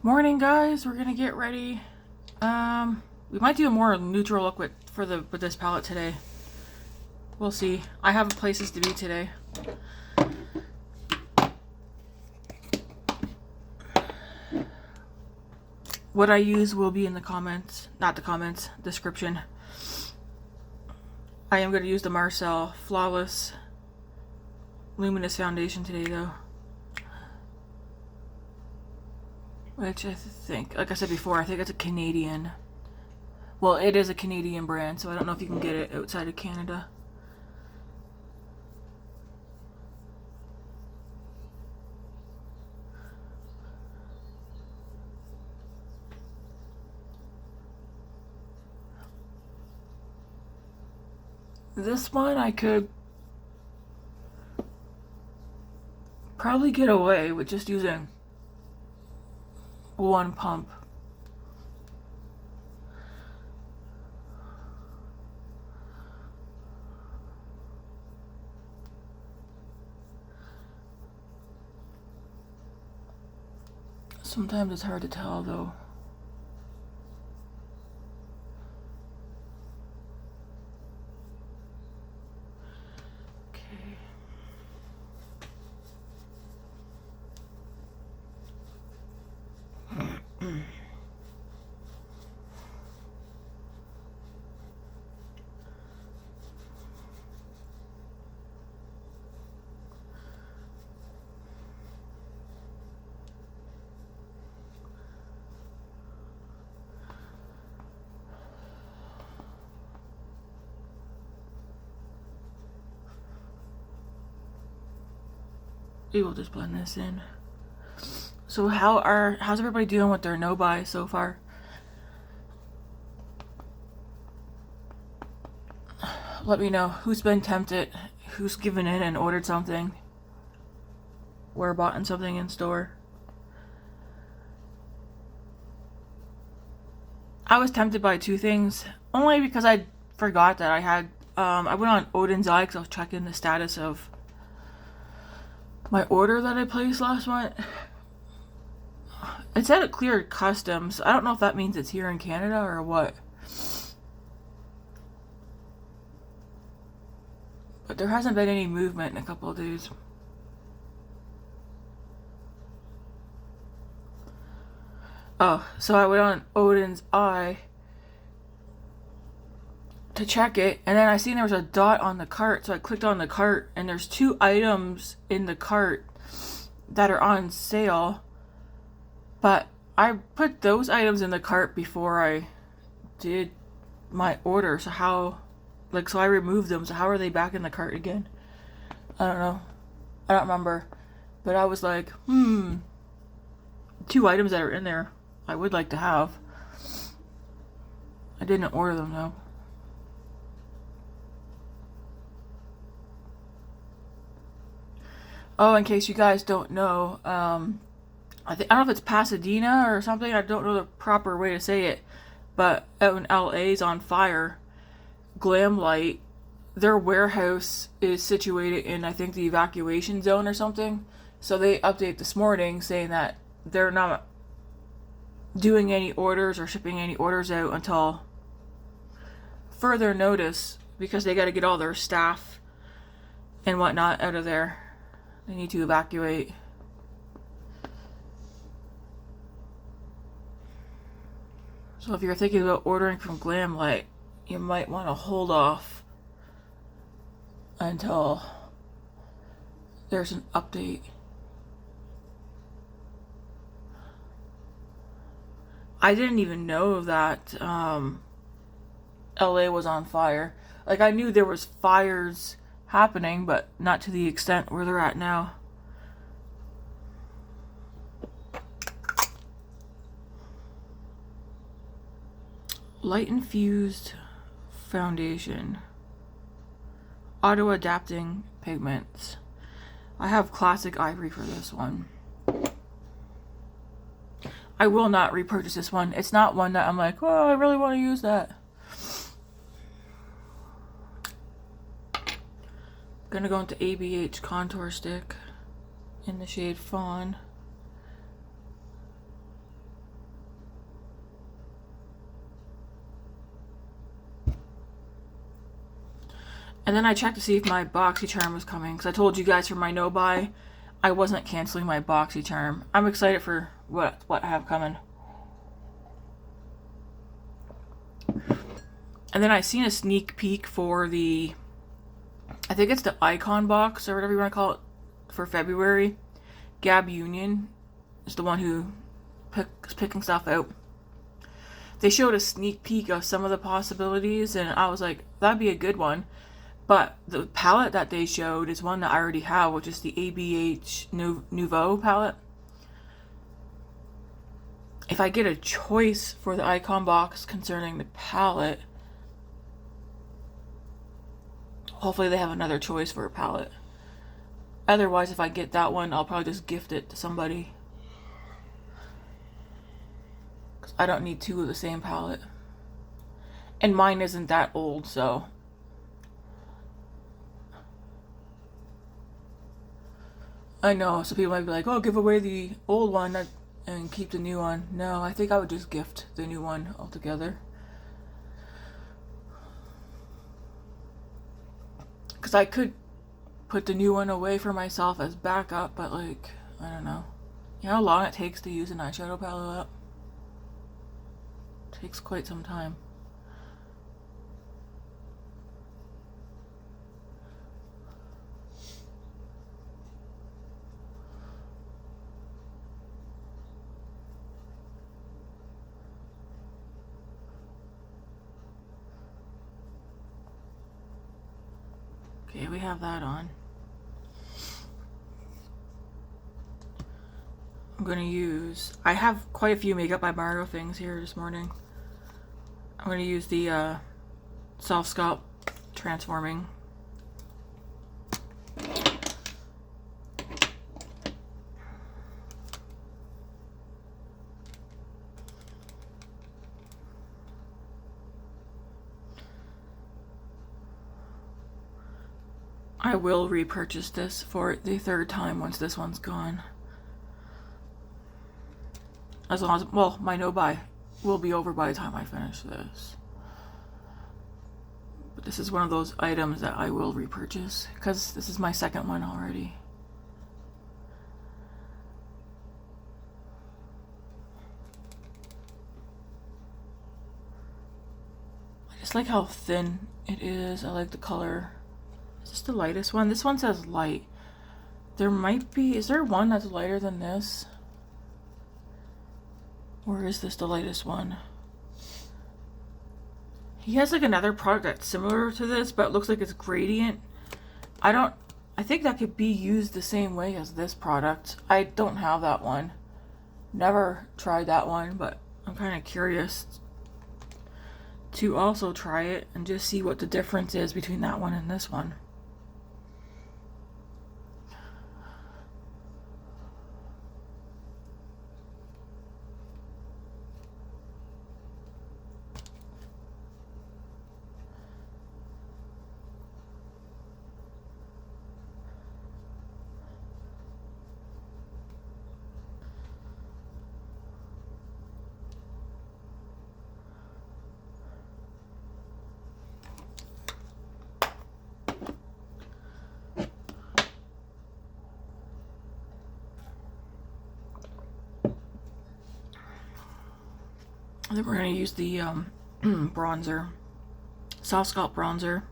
Morning, guys. We're gonna get ready. We might do a more neutral look with this palette today. We'll see. I have places to be today. What I use will be in the comments, not the comments, description. I am going to use the Marcelle Flawless Luminous Foundation today, though. Which I think, like I said before, I think it's a Canadian. Well, it is a Canadian brand, so I don't know if you can get it outside of Canada. This one I could probably get away with just using one pump. Sometimes it's hard to tell though. We will just blend this in. So how's everybody doing with their no buy so far? Let me know who's been tempted, who's given in and ordered something, or bought something in store. I was tempted by two things, only because I forgot that I had, I went on Odin's Eye because I was checking the status of my order that I placed last month. It said it cleared customs. I don't know if that means it's here in Canada or what. But there hasn't been any movement in a couple of days. Oh, so I went on Odin's Eye to check it, and then I seen there was a dot on the cart, so I clicked on the cart, and there's 2 items in the cart that are on sale, but I put those items in the cart before I did my order, so how, like, so I removed them, so how are they back in the cart again? I don't know. I don't remember, but I was like, 2 items that are in there I would like to have. I didn't order them though. Oh, in case you guys don't know, I don't know if it's Pasadena or something. I don't know the proper way to say it, but out in LA's on fire. Glamlight, their warehouse is situated in, I think, the evacuation zone or something. So they update this morning saying that they're not doing any orders or shipping any orders out until further notice, because they got to get all their staff and whatnot out of there. They need to evacuate. So if you're thinking about ordering from Glamlight, you might want to hold off until there's an update. I didn't even know that LA was on fire. Like, I knew there was fires happening, but not to the extent where they're at now. Light infused foundation, auto adapting pigments. I have classic Ivory for this one. I will not repurchase this one. It's not one that I'm like, oh, I really want to use that. Gonna go into ABH contour stick in the shade Fawn. And then I checked to see if my BoxyCharm was coming, because I told you guys for my no-buy, I wasn't canceling my BoxyCharm. I'm excited for what I have coming. And then I seen a sneak peek for the, I think it's the Icon box, or whatever you want to call it, for February. Gab Union is the one who is picking stuff out. They showed a sneak peek of some of the possibilities, and I was like, that'd be a good one. But the palette that they showed is one that I already have, which is the ABH Nouveau palette. If I get a choice for the Icon box concerning the palette, hopefully they have another choice for a palette. Otherwise, if I get that one, I'll probably just gift it to somebody. Because I don't need two of the same palette. And mine isn't that old, so... I know, so people might be like, oh, give away the old one and keep the new one. No, I think I would just gift the new one altogether. Because I could put the new one away for myself as backup, but like, I don't know. You know how long it takes to use an eyeshadow palette up? It takes quite some time. Okay, we have that on. I'm going to use... I have quite a few Makeup by Margot things here this morning. I'm going to use the Softsculpt Transforming. I will repurchase this for the third time once this one's gone. As long as, well, my no-buy will be over by the time I finish this. But this is one of those items that I will repurchase, because this is my second one already. I just like how thin it is. I like the color. Is this the lightest one? This one says light. There might be, is there one that's lighter than this? Or is this the lightest one? He has like another product that's similar to this, but it looks like it's gradient. I think that could be used the same way as this product. I don't have that one. Never tried that one, but I'm kind of curious to also try it and just see what the difference is between that one and this one. And then we're going to use the bronzer, Softsculpt bronzer,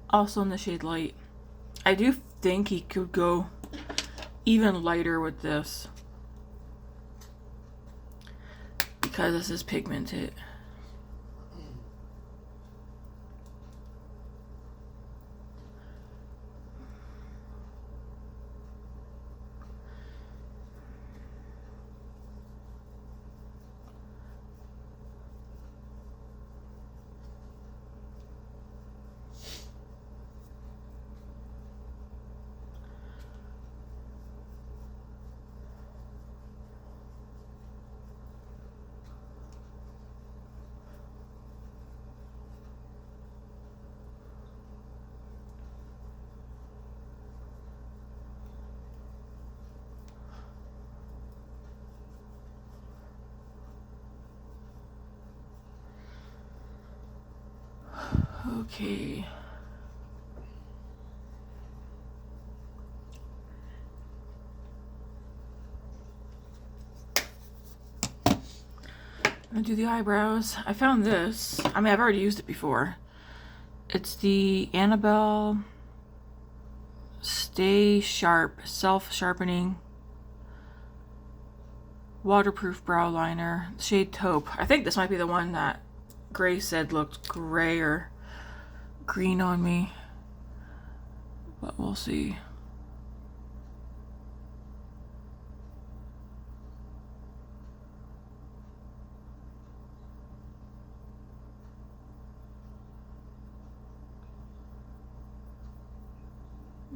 also in the shade Light. I do think he could go even lighter with this because this is pigmented. Okay. I'm gonna do the eyebrows. I found this. I mean, I've already used it before. It's the Annabelle Stay Sharp Self-Sharpening Waterproof Brow Liner, shade Taupe. I think this might be the one that Grace said looked gray or green on me, but we'll see.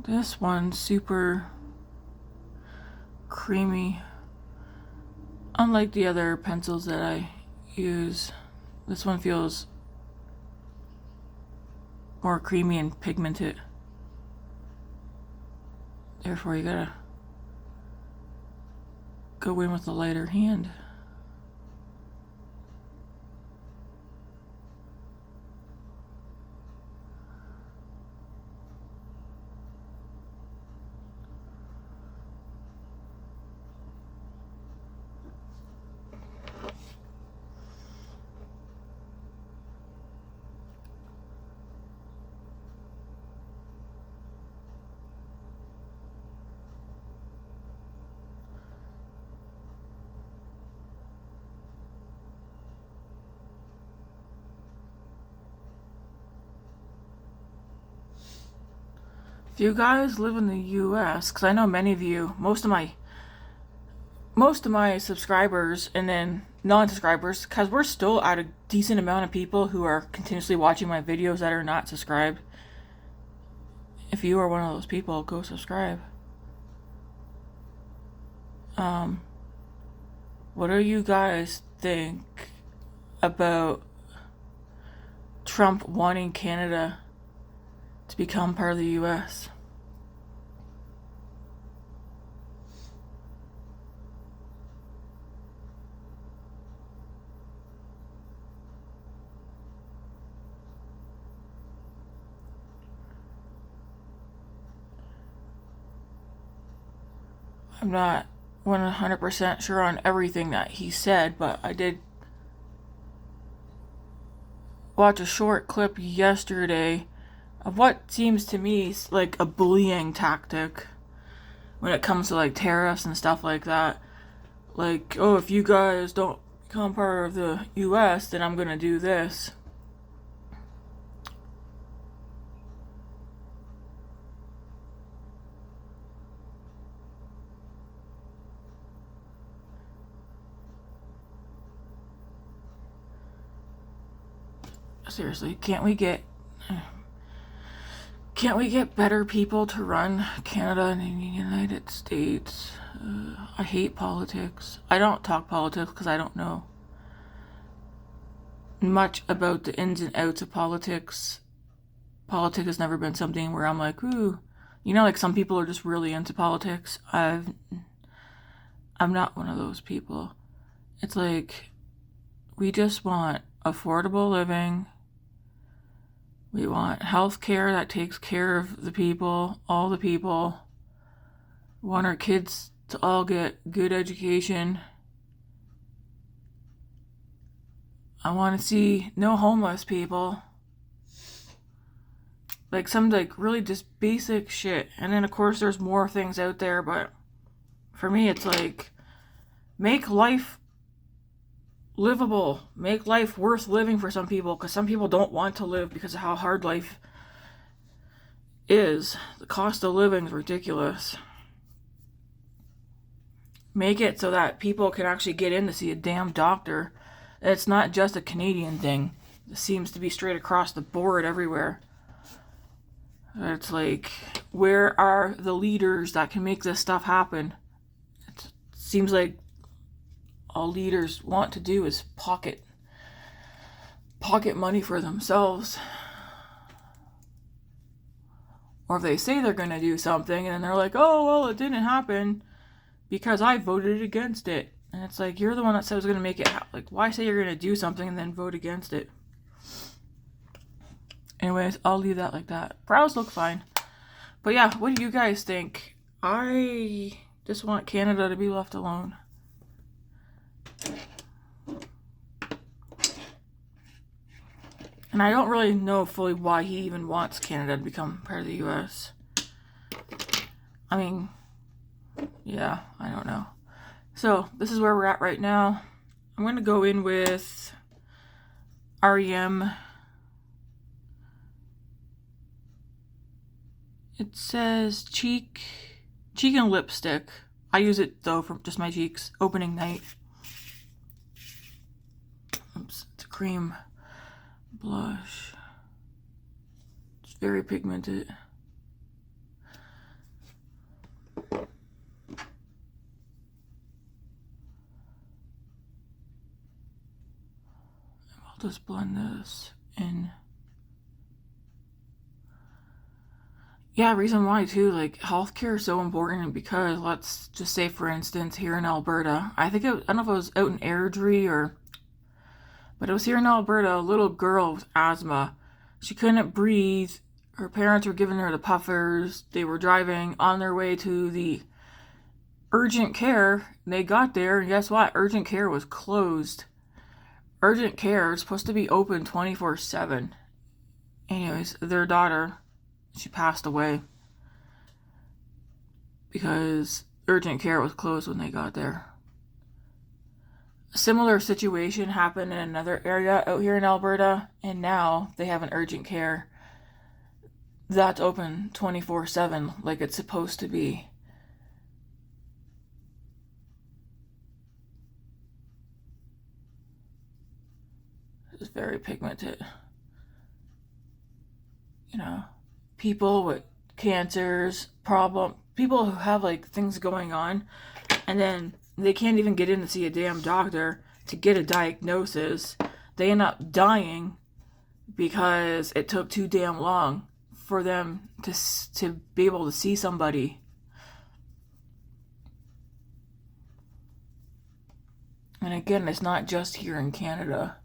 This one's super creamy. Unlike the other pencils that I use, this one feels more creamy and pigmented. Therefore, you gotta go in with a lighter hand. If you guys live in the US, because I know many of you, most of my subscribers and then non-subscribers, because we're still at a decent amount of people who are continuously watching my videos that are not subscribed. If you are one of those people, go subscribe. What do you guys think about Trump wanting Canada to become part of the US? I'm not 100% sure on everything that he said, but I did watch a short clip yesterday of what seems to me like a bullying tactic when it comes to like tariffs and stuff like that. Like, oh, if you guys don't become part of the US, then I'm gonna do this. Seriously, can't we get better people to run Canada and the United States? I hate politics. I don't talk politics because I don't know much about the ins and outs of politics. Politics has never been something where I'm like, ooh, you know, like some people are just really into politics. I'm not one of those people. It's like, we just want affordable living. We want health care that takes care of the people, all the people. We want our kids to all get good education. I want to see no homeless people. Like some like really just basic shit. And then of course there's more things out there, but for me it's like, make life livable, make life worth living for some people, because some people don't want to live because of how hard life is. The cost of living is ridiculous. Make it so that people can actually get in to see a damn doctor. It's not just a Canadian thing. It seems to be straight across the board everywhere. It's like, where are the leaders that can make this stuff happen? It seems like all leaders want to do is pocket money for themselves. Or if they say they're going to do something and then they're like, oh, well, it didn't happen because I voted against it. And it's like, you're the one that said it was going to make it happen. Like, why say you're going to do something and then vote against it? Anyways, I'll leave that like that. Brows look fine. But yeah, what do you guys think? I just want Canada to be left alone. And I don't really know fully why he even wants Canada to become part of the US. I mean, yeah, I don't know. So, this is where we're at right now. I'm going to go in with REM. It says cheek and lipstick. I use it though for just my cheeks. Opening night. Oops, it's a cream blush. It's very pigmented. I'll just blend this in. Yeah, reason why too, like, healthcare is so important because, let's just say, for instance, here in Alberta, I don't know if it was out in Airdrie but it was here in Alberta, a little girl with asthma. She couldn't breathe. Her parents were giving her the puffers. They were driving on their way to the urgent care. They got there, and guess what? Urgent care was closed. Urgent care is supposed to be open 24/7. Anyways, their daughter, she passed away because urgent care was closed when they got there. A similar situation happened in another area out here in Alberta, and now they have an urgent care that's open 24/7 like it's supposed to be. It's very pigmented. You know, people with cancers, people who have like things going on, and then they can't even get in to see a damn doctor to get a diagnosis. They end up dying because it took too damn long for them to be able to see somebody. And again, it's not just here in Canada.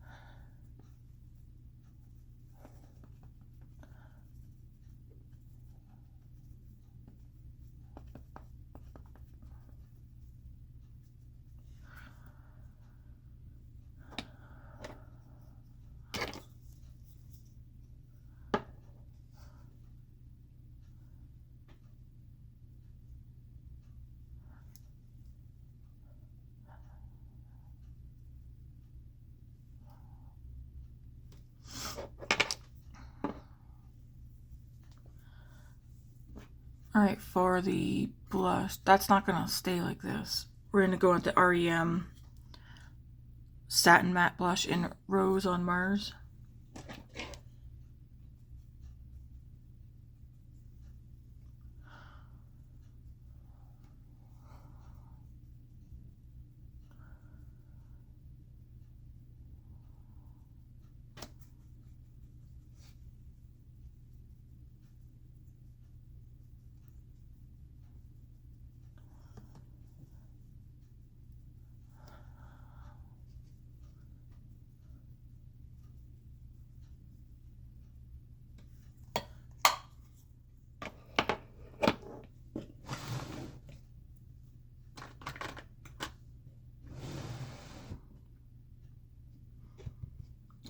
Alright, for the blush, that's not going to stay like this. We're going to go into REM Satin Matte Blush in Rose on Mars.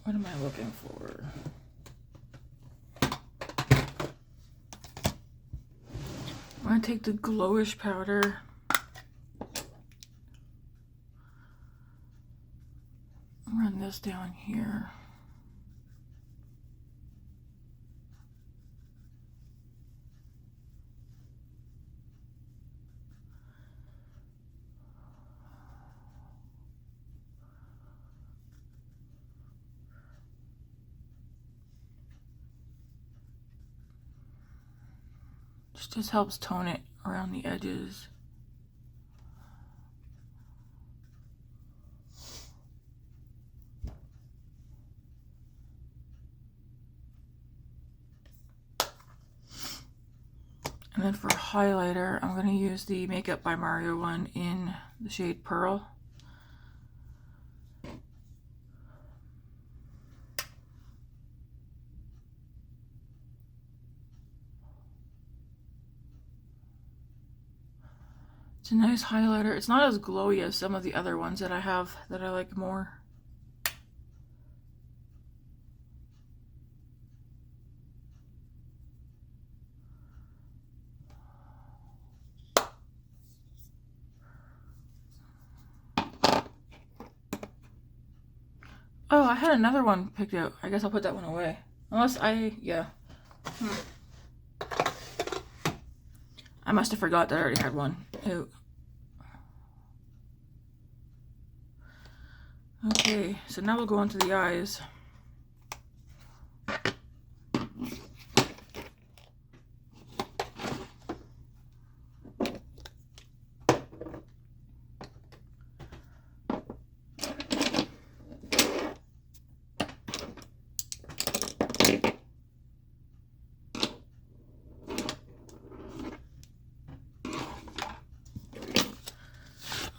What am I looking for? I'm going to take the glowish powder. Run this down here. Just helps tone it around the edges. And then for highlighter, I'm going to use the Makeup by Mario one in the shade Pearl. It's a nice highlighter. It's not as glowy as some of the other ones that I have that I like more. Oh, I had another one picked out. I guess I'll put that one away. Unless yeah. I must have forgot that I already had one out. Okay, so now we'll go on to the eyes.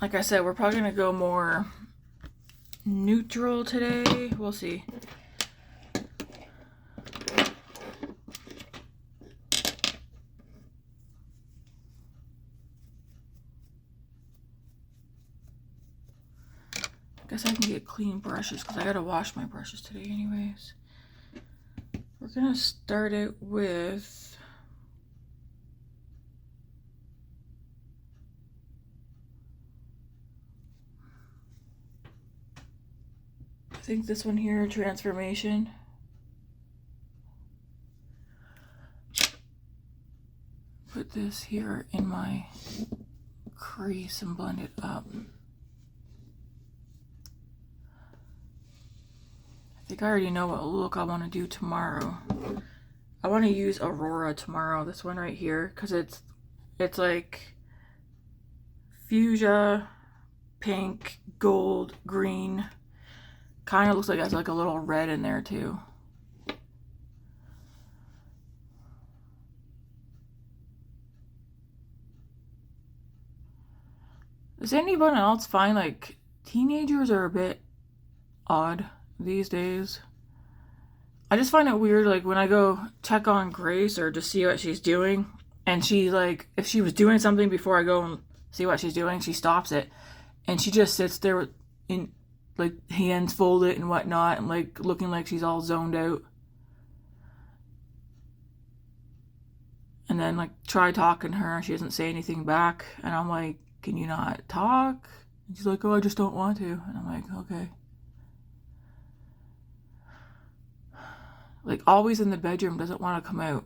Like I said, we're probably going to go more neutral today. We'll see. Guess I can get clean brushes because I got to wash my brushes today anyways. We're going to start it with... I think this one here, Transformation. Put this here in my crease and blend it up. I think I already know what look I want to do tomorrow. I want to use Aurora tomorrow, this one right here, because it's like fuchsia, pink, gold, green. Kind of looks like it has like a little red in there too. Does anyone else find like teenagers are a bit odd these days? I just find it weird, like when I go check on Grace or just see what she's doing, and she like, if she was doing something before I go and see what she's doing, she stops it and she just sits there with like hands folded and whatnot, and like looking like she's all zoned out. And then like try talking to her, she doesn't say anything back, and I'm like, can you not talk? And she's like, oh, I just don't want to. And I'm like, okay. Like always in the bedroom, doesn't want to come out.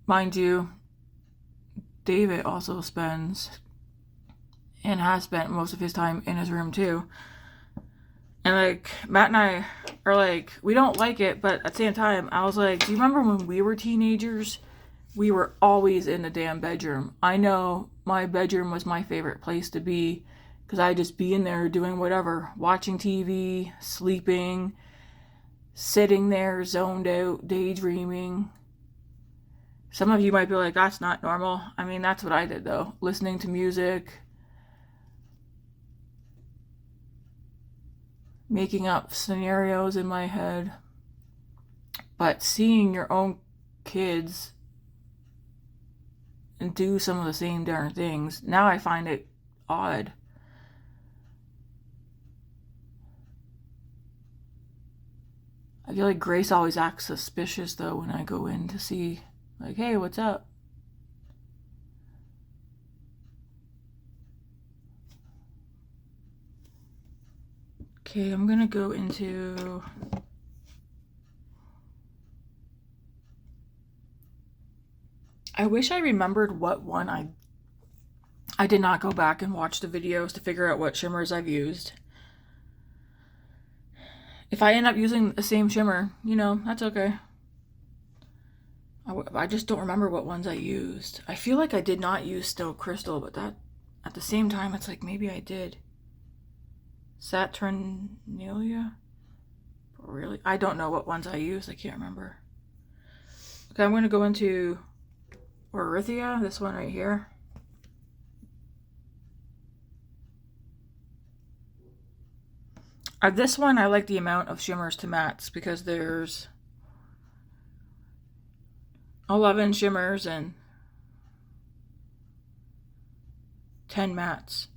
Mind you, David also spends and has spent most of his time in his room too. And like Matt and I are like, we don't like it, but at the same time, I was like, do you remember when we were teenagers? We were always in the damn bedroom. I know my bedroom was my favorite place to be because I'd just be in there doing whatever, watching TV, sleeping, sitting there zoned out, daydreaming. Some of you might be like, that's not normal. I mean, that's what I did though. Listening to music, making up scenarios in my head. But seeing your own kids and do some of the same darn things, now I find it odd. I feel like Grace always acts suspicious though when I go in to see, like, hey, what's up? Okay, I'm gonna go into I wish I remembered what one I did not go back and watch the videos to figure out what shimmers I've used. If I end up using the same shimmer, you know, that's okay. I just don't remember what ones I used. I feel like I did not use Still Crystal, but that at the same time, it's like maybe I did. Saturnalia? Really? I don't know what ones I used. I can't remember. Okay, I'm going to go into Orithia, this one right here. This one, I like the amount of shimmers to mattes because there's 11 shimmers and 10 mattes.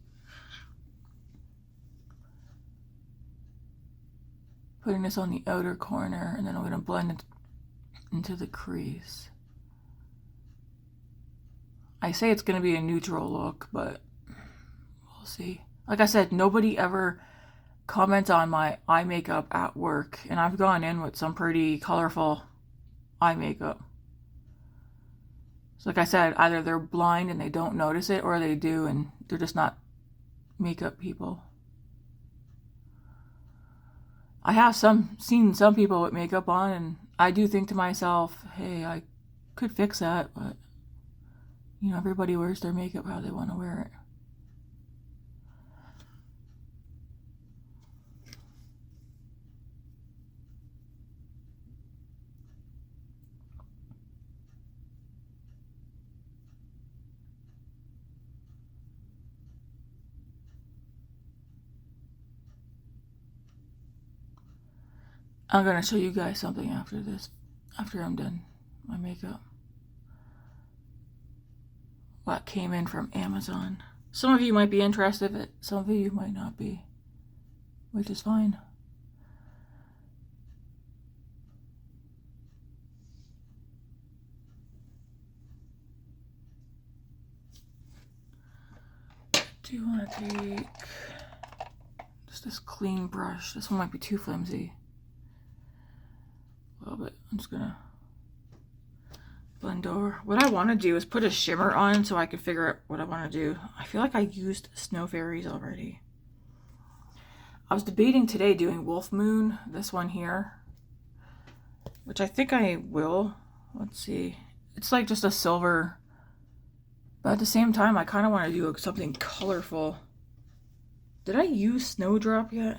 Putting this on the outer corner, and then I'm going to blend it into the crease. I say it's going to be a neutral look, but we'll see. Like I said, nobody ever comment on my eye makeup at work, and I've gone in with some pretty colorful eye makeup. So like I said, either they're blind and they don't notice it, or they do and they're just not makeup people. I have seen some people with makeup on, and I do think to myself, hey, I could fix that, but you know, everybody wears their makeup how they want to wear it. I'm going to show you guys something after this, after I'm done my makeup. What came in from Amazon. Some of you might be interested in it, some of you might not be, which is fine. Do you want to take just this clean brush? This one might be too flimsy. A little bit. I'm just gonna blend over. What I want to do is put a shimmer on so I can figure out what I want to do. I feel like I used Snow Fairies already. I was debating today doing Wolf Moon, this one here, which I think I will. Let's see. It's like just a silver, but at the same time I kind of want to do something colorful. Did I use Snowdrop yet?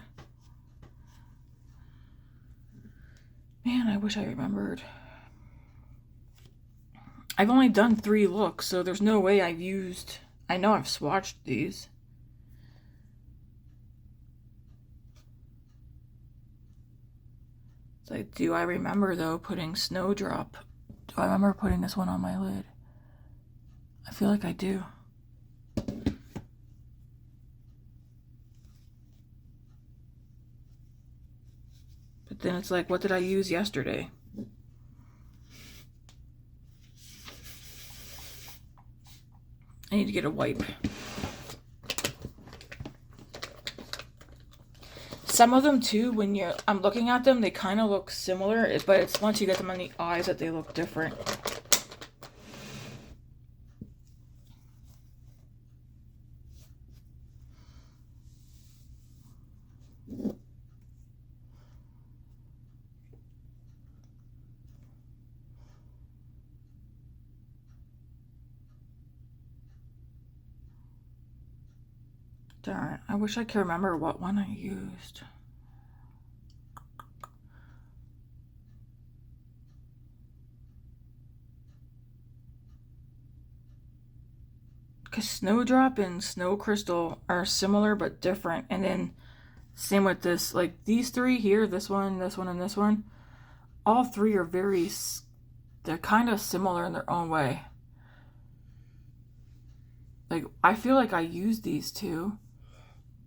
Man, I wish I remembered. I've only done 3 looks, so there's no way I've used... I know I've swatched these. It's like, do I remember, though, putting Snowdrop? Do I remember putting this one on my lid? I feel like I do. But then it's like, what did I use yesterday? I need to get a wipe. Some of them too, when I'm looking at them, they kind of look similar, but it's once you get them on the eyes that they look different. Darn it, I wish I could remember what one I used. Because Snowdrop and Snow Crystal are similar but different. And then same with this, like these 3 here, this one, and this one. All 3 are they're kind of similar in their own way. Like, I feel like I used these 2.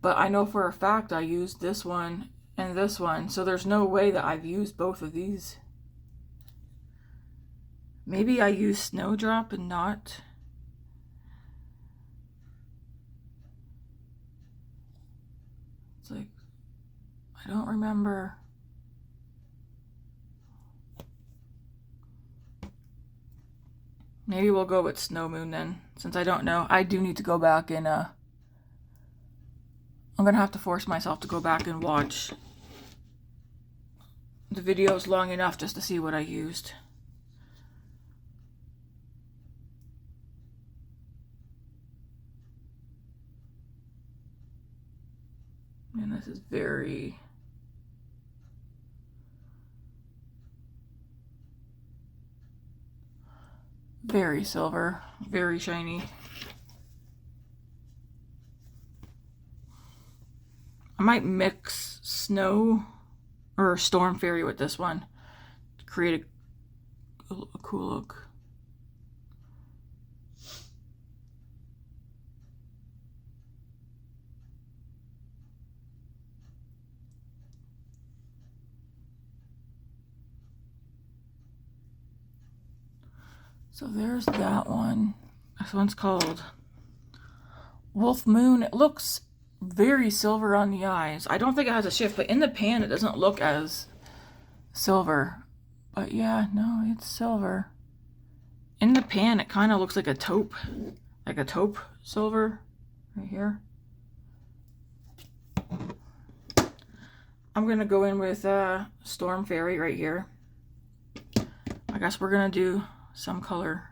But I know for a fact I used this one and this one. So there's no way that I've used both of these. Maybe I used Snowdrop and not. It's like, I don't remember. Maybe we'll go with Snow Moon then, since I don't know. I do need to go back and I'm gonna have to force myself to go back and watch the videos long enough just to see what I used. And this is very silver, very shiny. I might mix Snow or Storm Fairy with this one to create a cool look. So there's that one. This one's called Wolf Moon. It looks very silver on the eyes. I don't think it has a shift, but in the pan it doesn't look as silver. But yeah, no, it's silver. In the pan it kind of looks like a taupe silver right here. I'm gonna go in with Storm Fairy right here. I guess we're gonna do some color.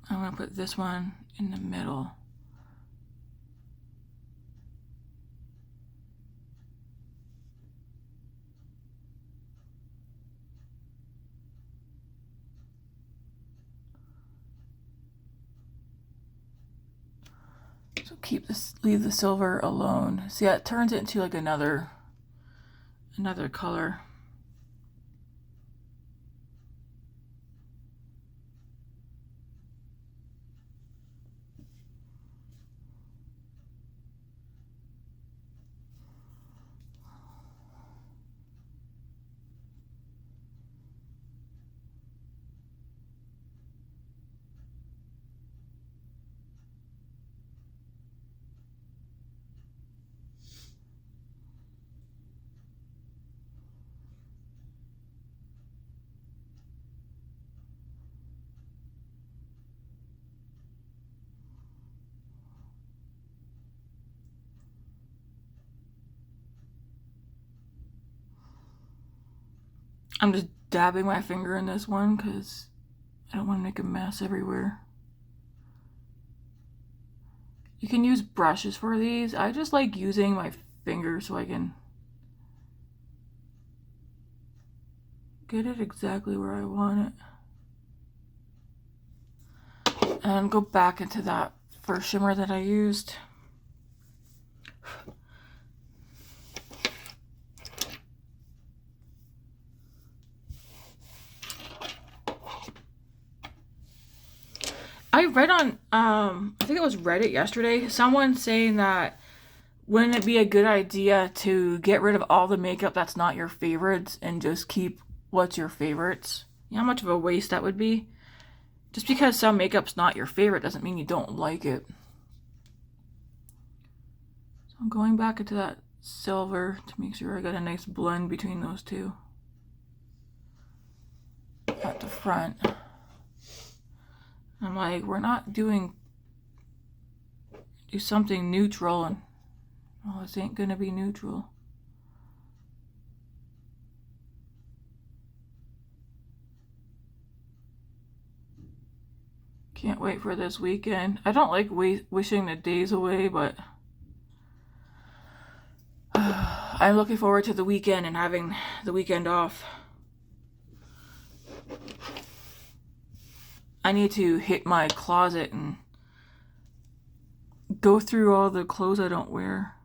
I'm gonna put this one in the middle. So leave the silver alone. See, it turns it into like another color. I'm just dabbing my finger in this one because I don't want to make a mess everywhere. You can use brushes for these. I just like using my finger so I can get it exactly where I want it. And go back into that first shimmer that I used. I read on, I think it was Reddit yesterday, someone saying that wouldn't it be a good idea to get rid of all the makeup that's not your favorites and just keep what's your favorites? You know how much of a waste that would be? Just because some makeup's not your favorite doesn't mean you don't like it. So I'm going back into that silver to make sure I got a nice blend between those two. At the front. I'm like, we're not do something neutral, and oh, this ain't gonna be neutral. Can't wait for this weekend. I don't like wishing the days away, but I'm looking forward to the weekend and having the weekend off. I need to hit my closet and go through all the clothes I don't wear.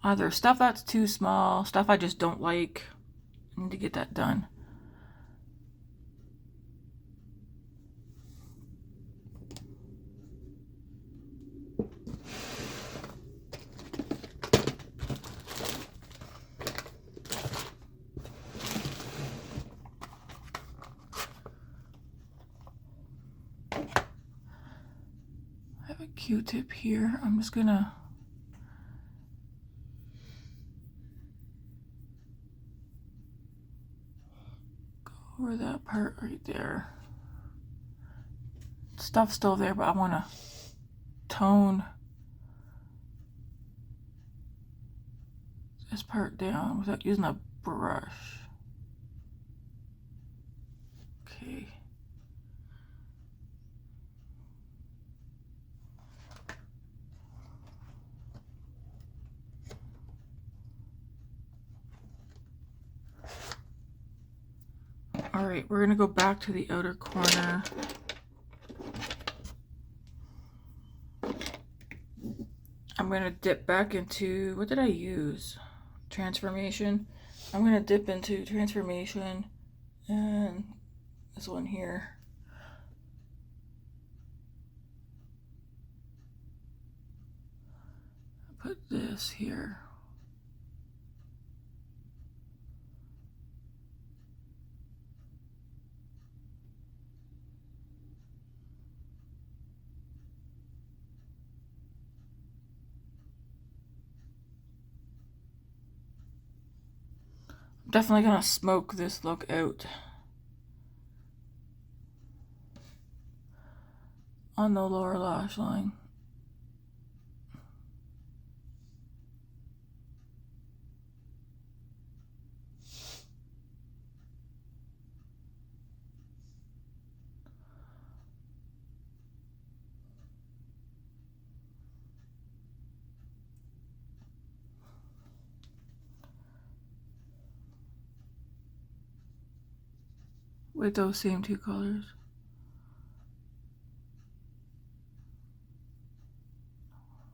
Either stuff that's too small, stuff I just don't like. I need to get that done. Q-tip here. I'm just gonna go over that part right there. Stuff's still there, but I want to tone this part down without using a brush. Okay. All right, we're gonna go back to the outer corner. I'm gonna dip back into, what did I use? Transformation. I'm gonna dip into Transformation and this one here. Put this here. Definitely gonna smoke this look out on the lower lash line. With those same two colors.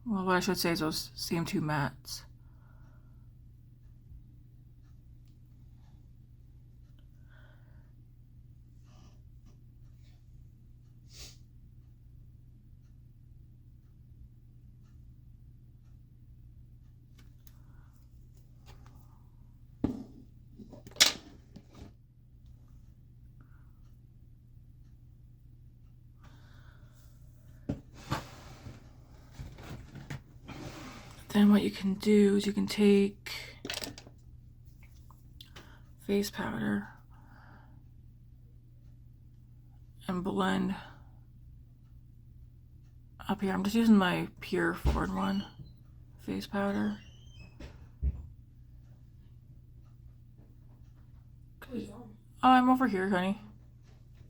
Well, what I should say is those same two mattes. Then what you can do is you can take face powder and blend up here. I'm just using my Pure 4-in-1 face powder. Oh, I'm over here, honey.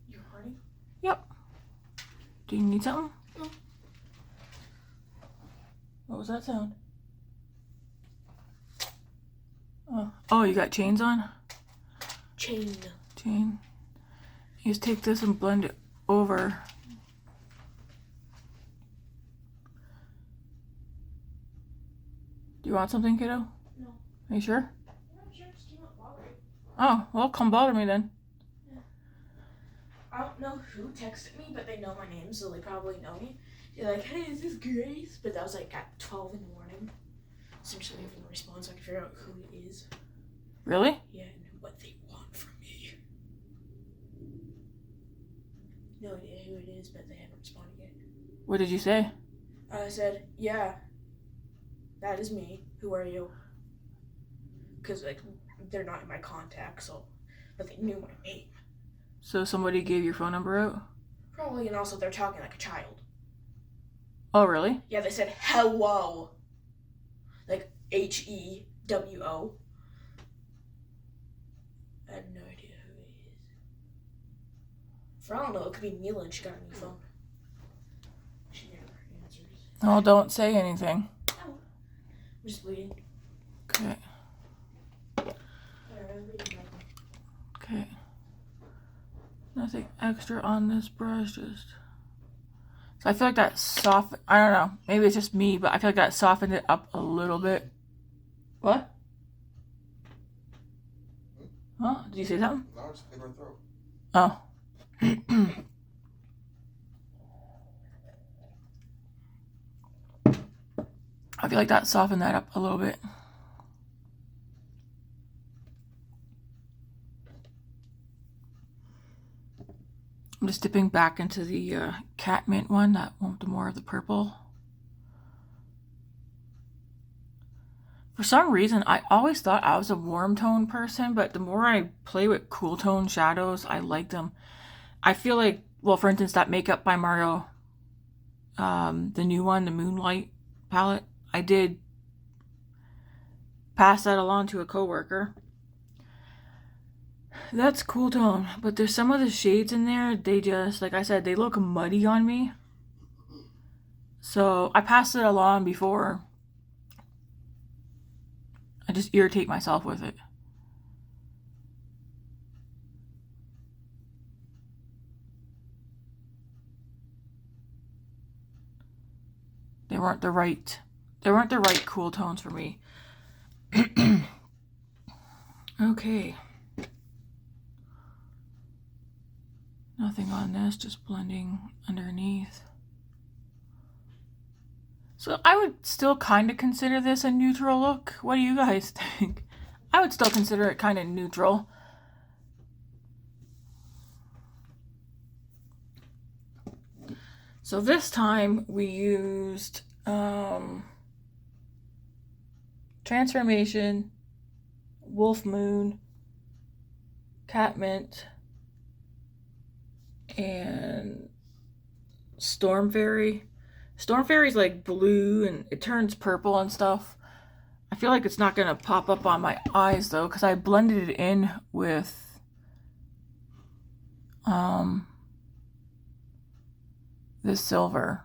You're horny? Yep. Do you need something? No. What was that sound? Oh, you got chains on? Chain. Chain. You just take this and blend it over. Do you want something, kiddo? No. Are you sure? I'm sure it's too much bother. Oh, well, come bother me then. Yeah. I don't know who texted me, but they know my name, so they probably know me. They're like, hey, is this Grace? But that was like at 12 in the morning. So I'm just waiting for the response so I can figure out who it is. Really? Yeah, and what they want from me. No idea who it is, but they haven't responded yet. What did you say? I said, yeah, that is me. Who are you? Because, like, they're not in my contacts, so, but they knew my name. So somebody gave your phone number out? Probably, and also they're talking like a child. Oh, really? Yeah, they said, hello. Like, H-E-W-O. I have no idea who it is. For all I don't know, it could be Mila and she got a new phone. She never answers. Oh, don't say anything. Oh. I'm just waiting. Okay. Okay. Nothing extra on this brush, just... So I feel like that softened... I don't know. Maybe it's just me, but I feel like that softened it up a little bit. What? Huh? Did you say something? No, just clear my throat. Oh. I feel like that softened that up a little bit. I'm just dipping back into the cat mint one, that one with the more of the purple. For some reason, I always thought I was a warm tone person, but the more I play with cool tone shadows, I like them. I feel like, well, for instance, that Makeup by Mario, the new one, the Moonlight palette, I did pass that along to a coworker. That's cool tone, but there's some of the shades in there, they just, like I said, they look muddy on me. So I passed it along before. I just irritate myself with it. They weren't the right cool tones for me. Okay. Nothing on this, just blending underneath. So I would still kind of consider this a neutral look. What do you guys think? I would still consider it kind of neutral. So this time we used Transformation, Wolf Moon, Catmint, and Storm Fairy. Storm Fairy's like blue and it turns purple and stuff. I feel like it's not going to pop up on my eyes though, because I blended it in with this silver.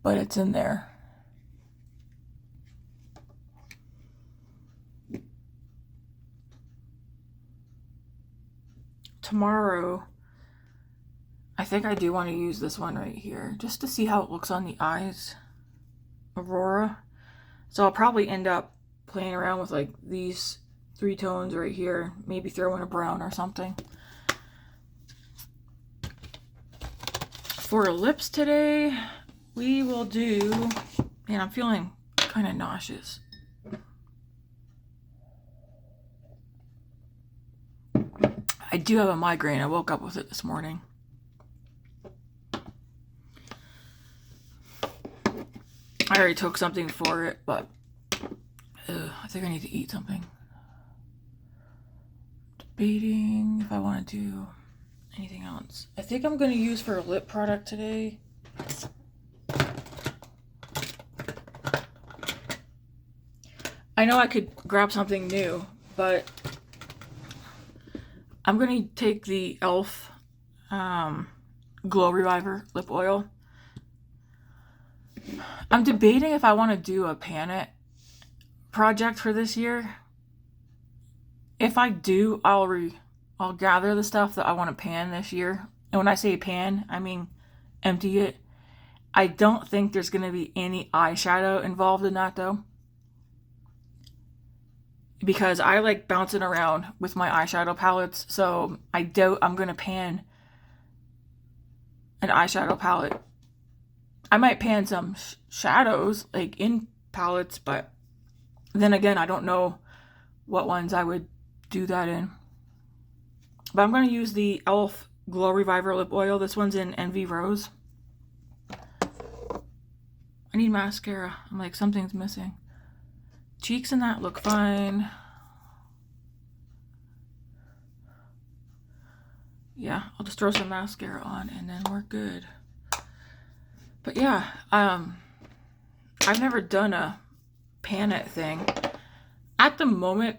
But it's in there. Tomorrow, I think I do want to use this one right here, just to see how it looks on the eyes. Aurora. So I'll probably end up playing around with like these 3 tones right here. Maybe throw in a brown or something. For lips today, we will do... Man, I'm feeling kind of nauseous. I do have a migraine. I woke up with it this morning. I already took something for it, but I think I need to eat something. Debating if I want to do anything else. I think I'm going to use for a lip product today. I know I could grab something new, but I'm going to take the e.l.f. Glow Reviver lip oil. I'm debating if I want to do a pan it project for this year. If I do, I'll gather the stuff that I want to pan this year. And when I say pan, I mean empty it. I don't think there's going to be any eyeshadow involved in that though, because I like bouncing around with my eyeshadow palettes, so I doubt I'm going to pan an eyeshadow palette. I might pan some shadows like in palettes, but then again, I don't know what ones I would do that in. But I'm going to use the e.l.f. Glow Reviver lip oil. This one's in Envy Rose. I need mascara. I'm like, something's missing. Cheeks and that look fine. Yeah, I'll just throw some mascara on and then we're good. But yeah, I've never done a pan it thing. At the moment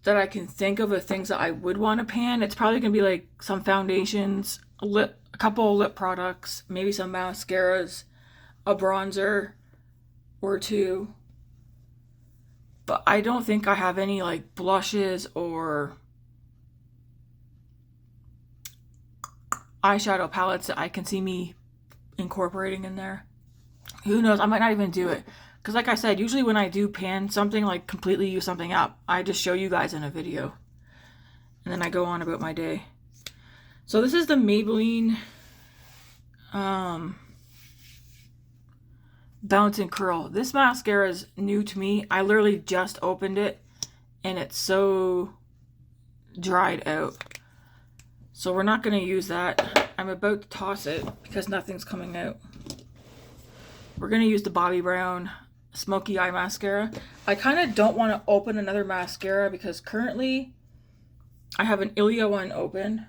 that I can think of things that I would want to pan, it's probably going to be like some foundations, a couple of lip products, maybe some mascaras, a bronzer or 2. But I don't think I have any like blushes or eyeshadow palettes that I can see me incorporating in there. Who knows? I might not even do it. Because like I said, usually when I do pan something, like completely use something up, I just show you guys in a video. And then I go on about my day. So this is the Maybelline Bounce and Curl. This mascara is new to me. I literally just opened it and it's so dried out. So we're not going to use that. I'm about to toss it because nothing's coming out. We're going to use the Bobbi Brown Smoky Eye Mascara. I kind of don't want to open another mascara because currently I have an Ilia one open.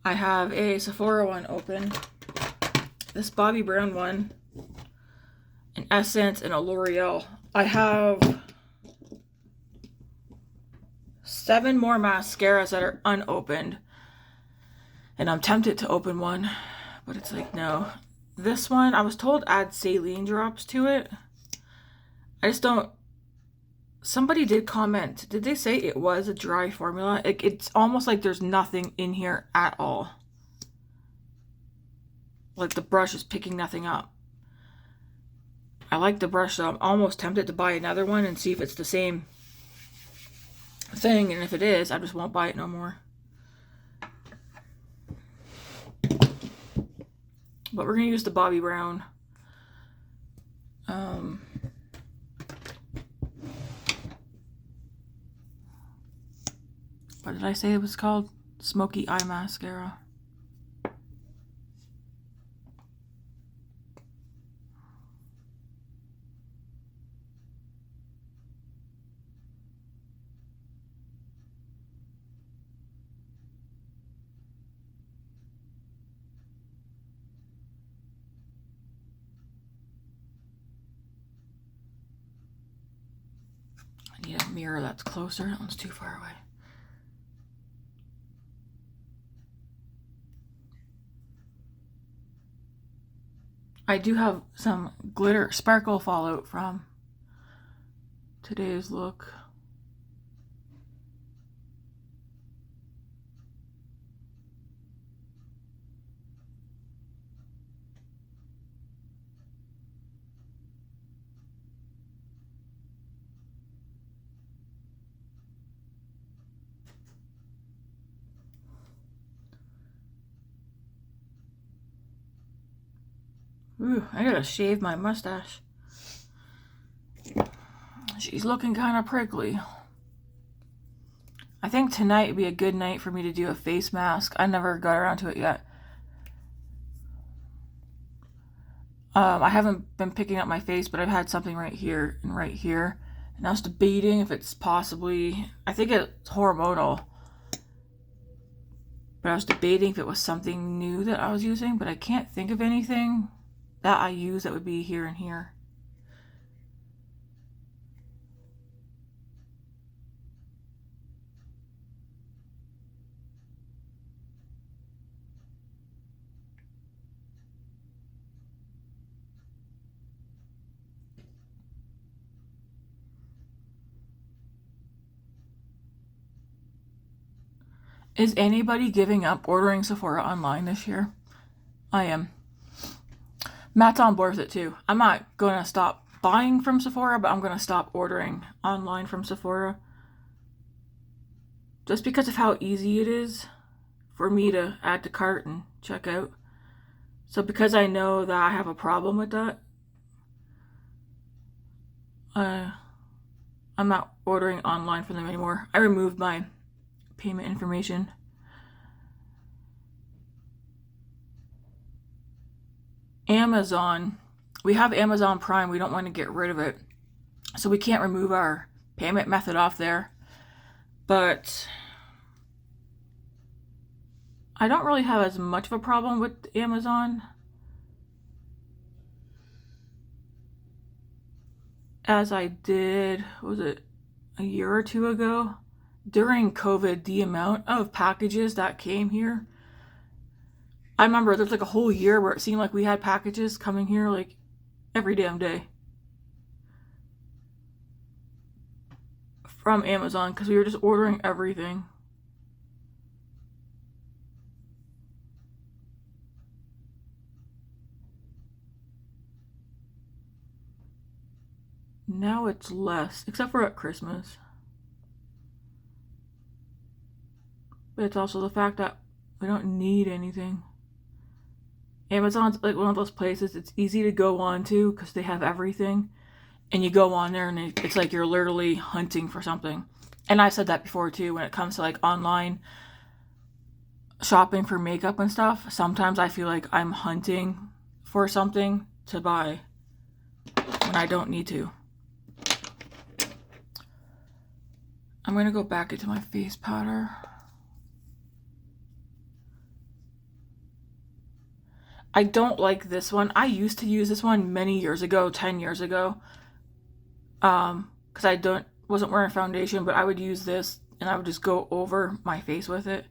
I have a Sephora one open. This Bobbi Brown one, an Essence, and a L'Oreal. I have 7 more mascaras that are unopened. And I'm tempted to open one, but it's like, no. This one, I was told add saline drops to it. I just don't... Somebody did comment. Did they say it was a dry formula? It's almost like there's nothing in here at all. Like the brush is picking nothing up. I like the brush, so I'm almost tempted to buy another one and see if it's the same thing. And if it is, I just won't buy it no more. But we're going to use the Bobbi Brown. What did I say it was called? Smoky Eye Mascara. mirror that's closer. That one's too far away. I do have some glitter sparkle fallout from today's look. Ooh, I gotta shave my mustache. She's looking kind of prickly. I think tonight would be a good night for me to do a face mask. I never got around to it yet. I haven't been picking up my face, but I've had something right here and right here. And I was debating if it's possibly, I think it's hormonal. But I was debating if it was something new that I was using, but I can't think of anything that I use that would be here and here. Is anybody giving up ordering Sephora online this year? I am. Matt's on board with it too. I'm not going to stop buying from Sephora, but I'm going to stop ordering online from Sephora. Just because of how easy it is for me to add to cart and check out. So because I know that I have a problem with that, I'm not ordering online from them anymore. I removed my payment information. Amazon. We have Amazon Prime. We don't want to get rid of it. So we can't remove our payment method off there. But I don't really have as much of a problem with Amazon as I did, was it a year or two ago? During COVID, the amount of packages that came here. I remember there's like a whole year where it seemed like we had packages coming here like every damn day. From Amazon, because we were just ordering everything. Now it's less, except for at Christmas. But it's also the fact that we don't need anything. Amazon's like one of those places it's easy to go on to because they have everything. And you go on there and it's like you're literally hunting for something. And I've said that before too when it comes to like online shopping for makeup and stuff. Sometimes I feel like I'm hunting for something to buy when I don't need to. I'm going to go back into my face powder. I don't like this one. I used to use this one many years ago, 10 years ago. Because I wasn't wearing foundation, but I would use this and I would just go over my face with it.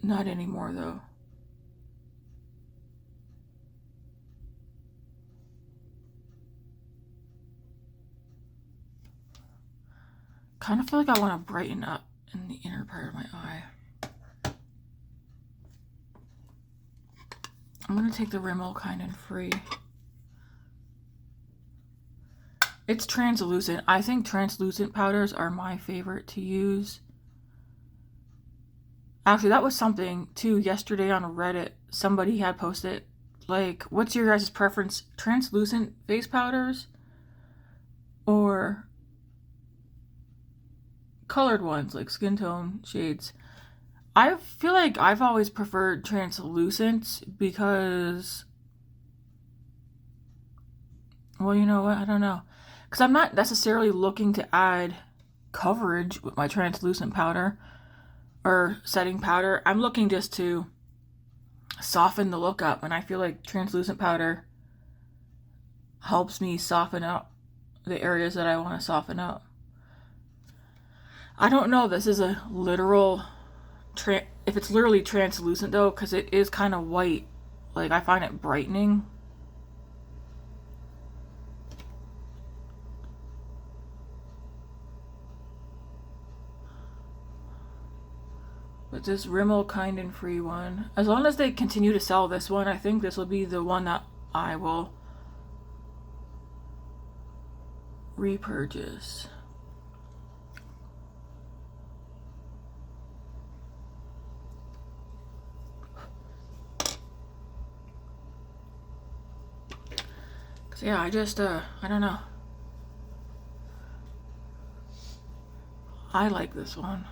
Not anymore though. Kind of feel like I want to brighten up in the inner part of my eye. I'm going to take the Rimmel Kind and Free. It's translucent. I think translucent powders are my favorite to use. Actually, that was something too yesterday on Reddit. Somebody had posted, like, what's your guys' preference? Translucent face powders or colored ones, like skin tone shades? I feel like I've always preferred translucent because, well, you know what? I don't know. Because I'm not necessarily looking to add coverage with my translucent powder or setting powder. I'm looking just to soften the look up. And I feel like translucent powder helps me soften up the areas that I want to soften up. I don't know if this is a literal, if it's literally translucent though, because it is kind of white. Like, I find it brightening. But this Rimmel Kind and Free one, as long as they continue to sell this one, I think this will be the one that I will repurchase. Cause yeah, I just I don't know. I like this one.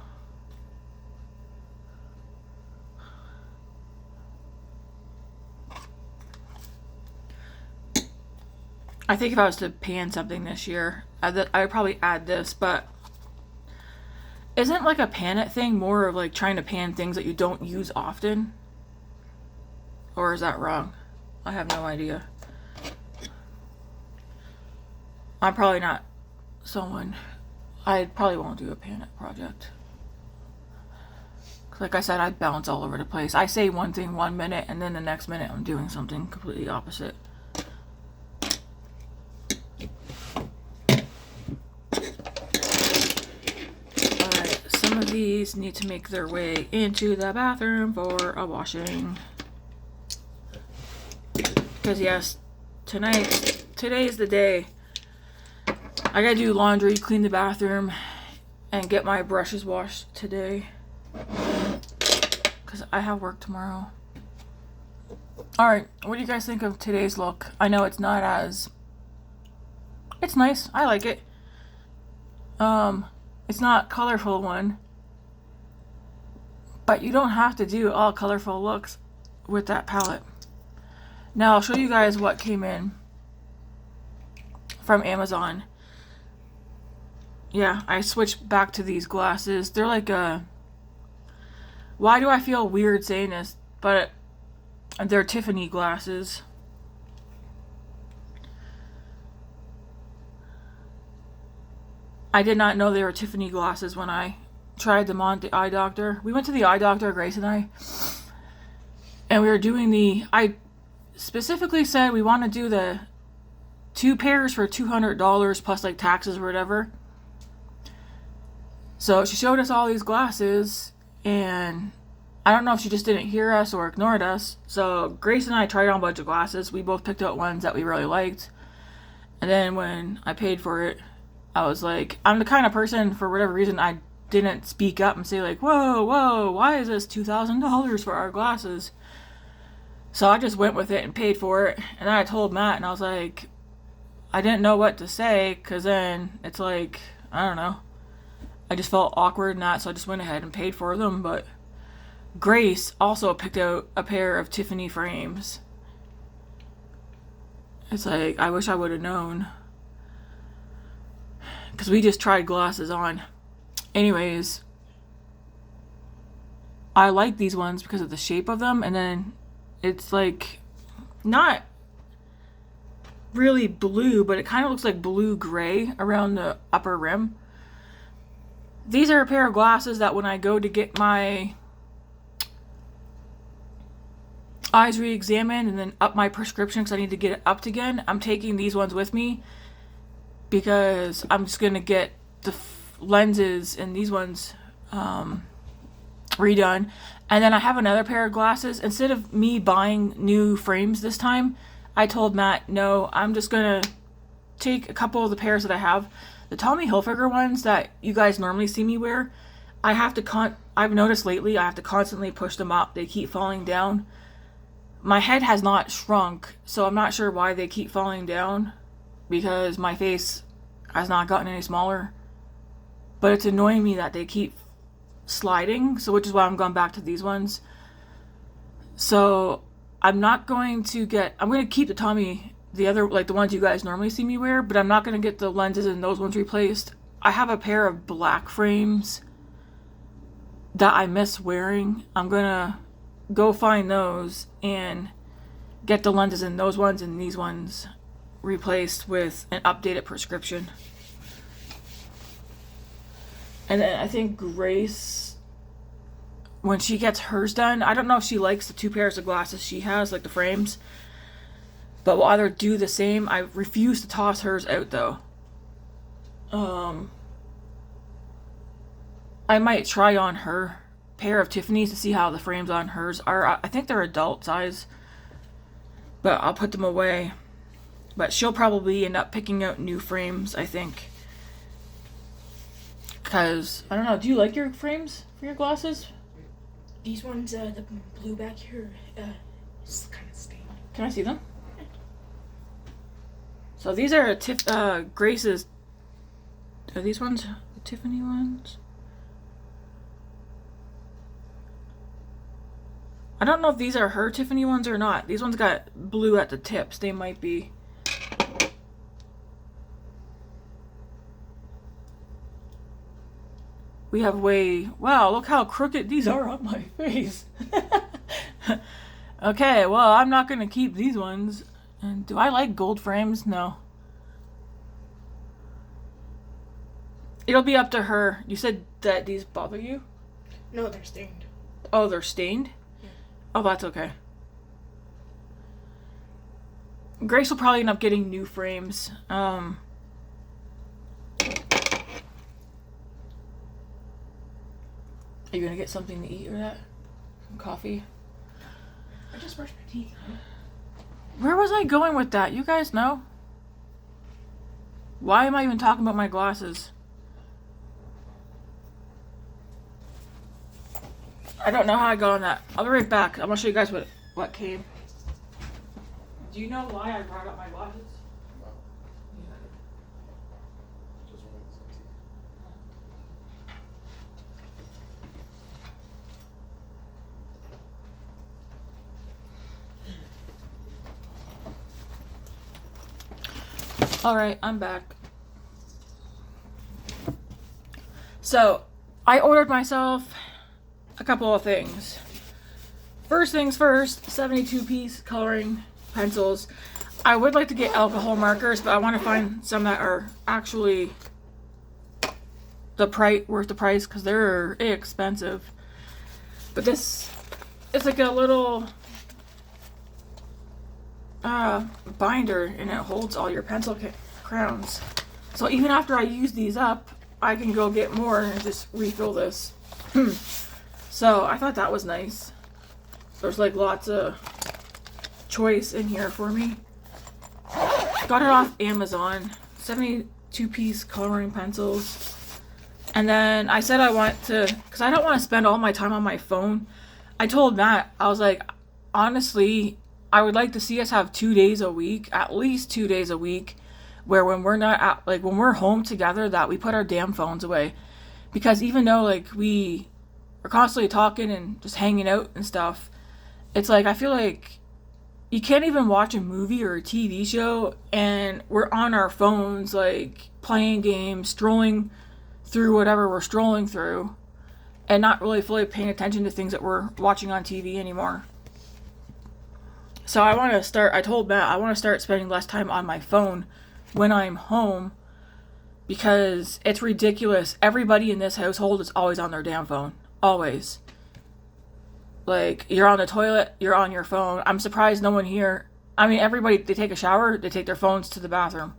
I think if I was to pan something this year, I would probably add this, but isn't like a pan it thing more of like trying to pan things that you don't use often? Or is that wrong? I have no idea. I'm probably not someone, I probably won't do a pan it project. Like I said, I bounce all over the place. I say one thing 1 minute and then the next minute I'm doing something completely opposite. These need to make their way into the bathroom for a washing. Because yes, today's the day. I gotta do laundry, clean the bathroom, and get my brushes washed today. Because I have work tomorrow. Alright, what do you guys think of today's look? I know it's not as... It's nice. I like it. It's not colorful one. But you don't have to do all colorful looks with that palette. Now I'll show you guys what came in from Amazon. Yeah, I switched back to these glasses. They're like a... Why do I feel weird saying this? But they're Tiffany glasses. I did not know they were Tiffany glasses when I tried them on at the eye doctor. We went to the eye doctor, Grace and I, and we were doing I specifically said we want to do the 2 pairs for $200 plus like taxes or whatever. So she showed us all these glasses, and I don't know if she just didn't hear us or ignored us. So Grace and I tried on a bunch of glasses. We both picked out ones that we really liked, and then when I paid for it, I was like, I'm the kind of person, for whatever reason, I didn't speak up and say like, whoa, why is this $2,000 for our glasses? So I just went with it and paid for it. And then I told Matt, and I was like, I didn't know what to say, because then it's like, I don't know. I just felt awkward in that, so I just went ahead and paid for them. But Grace also picked out a pair of Tiffany frames. It's like, I wish I would have known. Because we just tried glasses on. Anyways, I like these ones because of the shape of them, and then it's like not really blue, but it kind of looks like blue-gray around the upper rim. These are a pair of glasses that when I go to get my eyes re-examined and then up my prescription because I need to get it upped again, I'm taking these ones with me because I'm just going to get the lenses and these ones redone. And then I have another pair of glasses. Instead of me buying new frames this time, I told Matt, no, I'm just gonna take a couple of the pairs that I have. The Tommy Hilfiger ones that you guys normally see me wear, I've noticed lately I have to constantly push them up. They keep falling down. My head has not shrunk, so I'm not sure why they keep falling down, because my face has not gotten any smaller. But it's annoying me that they keep sliding, so which is why I'm going back to these ones. So I'm going to keep the Tommy, the other, like the ones you guys normally see me wear, but I'm not going to get the lenses and those ones replaced. I have a pair of black frames that I miss wearing. I'm going to go find those and get the lenses in those ones and these ones replaced with an updated prescription. And then I think Grace, when she gets hers done, I don't know if she likes the 2 pairs of glasses she has, like the frames. But we'll either do the same. I refuse to toss hers out though. I might try on her pair of Tiffany's to see how the frames on hers are. I think they're adult size, but I'll put them away. But she'll probably end up picking out new frames, I think. Because, I don't know, do you like your frames for your glasses? These ones, the blue back here, is kind of stained. Can I see them? So these are Grace's. Are these ones the Tiffany ones? I don't know if these are her Tiffany ones or not. These ones got blue at the tips. They might be. We have wow, look how crooked these are on my face. Okay, well, I'm not going to keep these ones. And do I like gold frames? No. It'll be up to her. You said that these bother you? No, they're stained. Oh, they're stained? Yeah. Oh, that's okay. Grace will probably end up getting new frames. Are you gonna get something to eat or that? Some coffee? I just brushed my teeth. Where was I going with that? You guys know? Why am I even talking about my glasses? I don't know how I got on that. I'll be right back. I'm gonna show you guys what came. Do you know why I brought up my glasses? No. Just wanted some tea. Alright, I'm back. So, I ordered myself a couple of things. First things first, 72-piece coloring pencils. I would like to get alcohol markers, but I want to find some that are actually worth the price, because they're expensive. But this is like a little binder, and it holds all your pencil crowns. So even after I use these up, I can go get more and just refill this. So I thought that was nice. There's like lots of choice in here for me. Got it off Amazon. 72-piece coloring pencils. And then I said I want to, because I don't want to spend all my time on my phone. I told Matt, I was like, honestly, I would like to see us have 2 days a week, at least 2 days a week, where when we're not at, like when we're home together, that we put our damn phones away. Because even though like we are constantly talking and just hanging out and stuff, it's like I feel like you can't even watch a movie or a TV show and we're on our phones, like playing games, strolling through whatever we're strolling through, and not really fully paying attention to things that we're watching on TV anymore. So I told Matt I want to start spending less time on my phone when I'm home, because it's ridiculous. Everybody in this household is always on their damn phone. Always. Like, you're on the toilet, you're on your phone. I'm surprised no one here. I mean, everybody, they take a shower, they take their phones to the bathroom.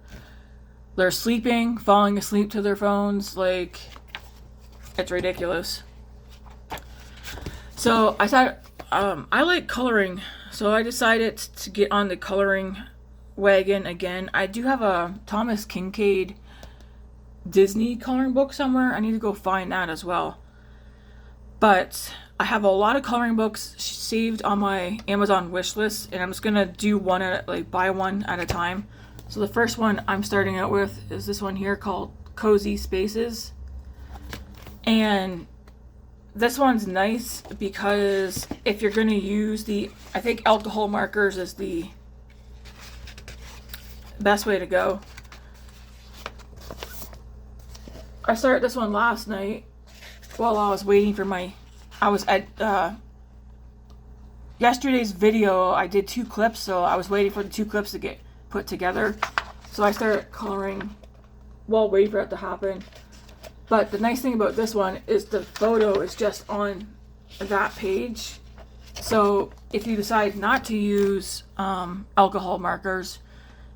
They're sleeping, falling asleep to their phones. Like, it's ridiculous. So I thought, I like coloring. So I decided to get on the coloring wagon again. I do have a Thomas Kincaid Disney coloring book somewhere. I need to go find that as well. But I have a lot of coloring books saved on my Amazon wish list, and I'm just gonna do buy one at a time. So the first one I'm starting out with is this one here called Cozy Spaces. And this one's nice because if you're gonna use I think alcohol markers is the best way to go. I started this one last night while I was waiting for I was at yesterday's video. I did 2 clips, so I was waiting for the 2 clips to get put together. So I started coloring while waiting for it to happen. But the nice thing about this one is the photo is just on that page. So if you decide not to use alcohol markers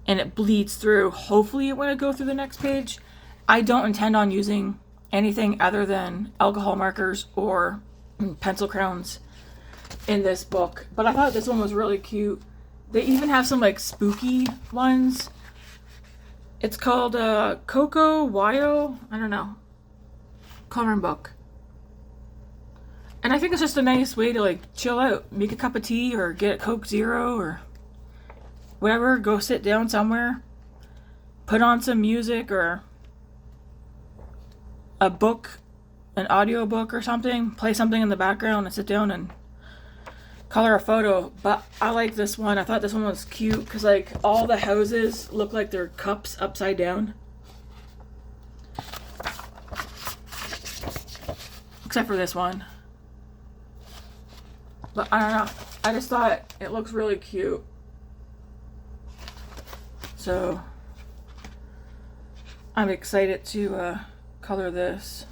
and it bleeds through, hopefully it won't go through the next page. I don't intend on using anything other than alcohol markers or pencil crowns in this book. But I thought this one was really cute. They even have some like spooky ones. It's called Coco Wyo, I don't know, coloring book. And I think it's just a nice way to like chill out, make a cup of tea or get a Coke Zero or whatever, go sit down somewhere, put on some music or a book, an audio book or something, play something in the background and sit down and color a photo. But I like this one. I thought this one was cute because like all the houses look like they're cups upside down. Except for this one. But I don't know. I just thought it looks really cute. So I'm excited to color this.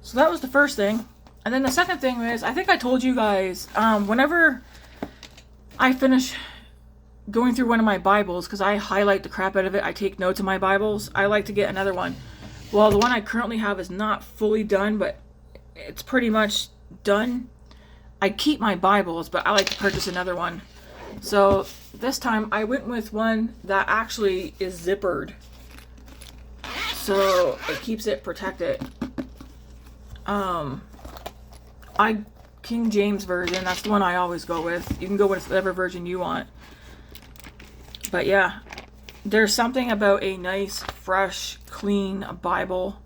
So that was the first thing. And then the second thing is, I think I told you guys, whenever I finish going through one of my Bibles, because I highlight the crap out of it, I take notes in my Bibles, I like to get another one. Well, the one I currently have is not fully done, but it's pretty much done. I keep my Bibles, but I like to purchase another one. So this time I went with one that actually is zippered. So it keeps it protected. King James version, that's the one I always go with. You can go with whatever version you want. But yeah, there's something about a nice, fresh, clean Bible.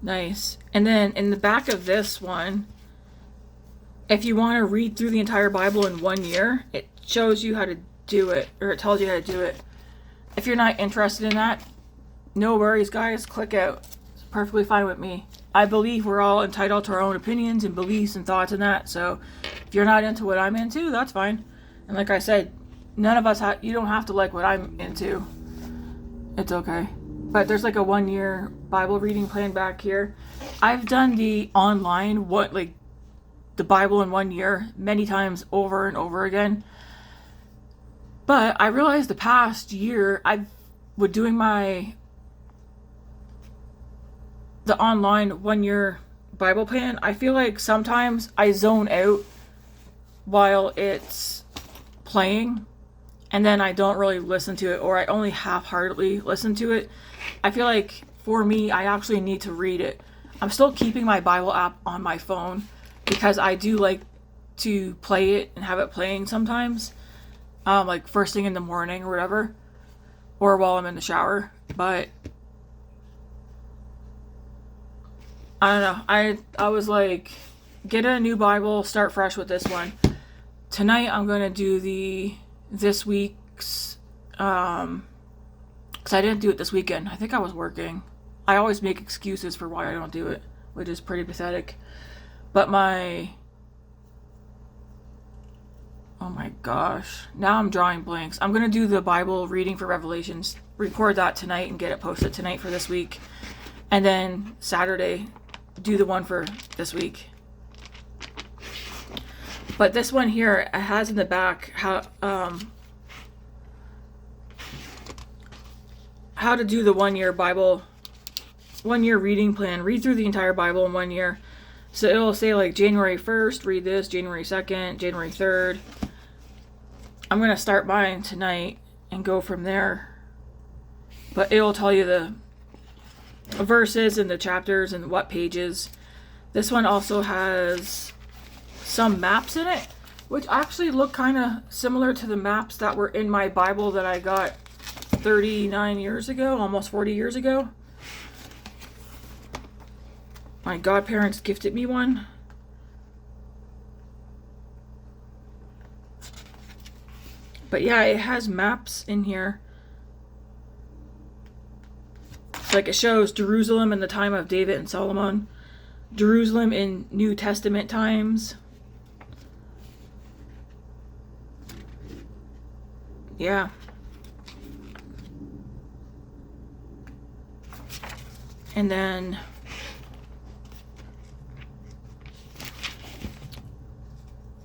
Nice. And then in the back of this one, if you want to read through the entire Bible in 1 year, it shows you how to do it, or it tells you how to do it. If you're not interested in that, no worries, guys. Click out. It's perfectly fine with me. I believe we're all entitled to our own opinions and beliefs and thoughts and that. So if you're not into what I'm into, that's fine. And like I said, none of us you don't have to like what I'm into. It's okay. But there's like a 1 year Bible reading plan back here. I've done the online, the Bible in 1 year many times over and over again. But I realized the past year with doing the online 1 year Bible plan, I feel like sometimes I zone out while it's playing and then I don't really listen to it, or I only half-heartedly listen to it. I feel like for me, I actually need to read it. I'm still keeping my Bible app on my phone because I do like to play it and have it playing sometimes, like first thing in the morning or whatever, or while I'm in the shower. But I don't know. I was like, get a new Bible, start fresh with this one. Tonight I'm gonna do this week's because I didn't do it this weekend. I think I was working. I always make excuses for why I don't do it, which is pretty pathetic. But oh my gosh, now I'm drawing blanks. I'm going to do the Bible reading for Revelations, record that tonight and get it posted tonight for this week. And then Saturday, do the one for this week. But this one here, it has in the back how to do the 1 year Bible, 1 year reading plan. Read through the entire Bible in 1 year. So it'll say like January 1st, read this, January 2nd, January 3rd. I'm going to start mine tonight and go from there. But it'll tell you the verses and the chapters and what pages. This one also has some maps in it, which actually look kind of similar to the maps that were in my Bible that I got 39 years ago, almost 40 years ago. My godparents gifted me one. But yeah, it has maps in here. Like it shows Jerusalem in the time of David and Solomon, Jerusalem in New Testament times. Yeah. And then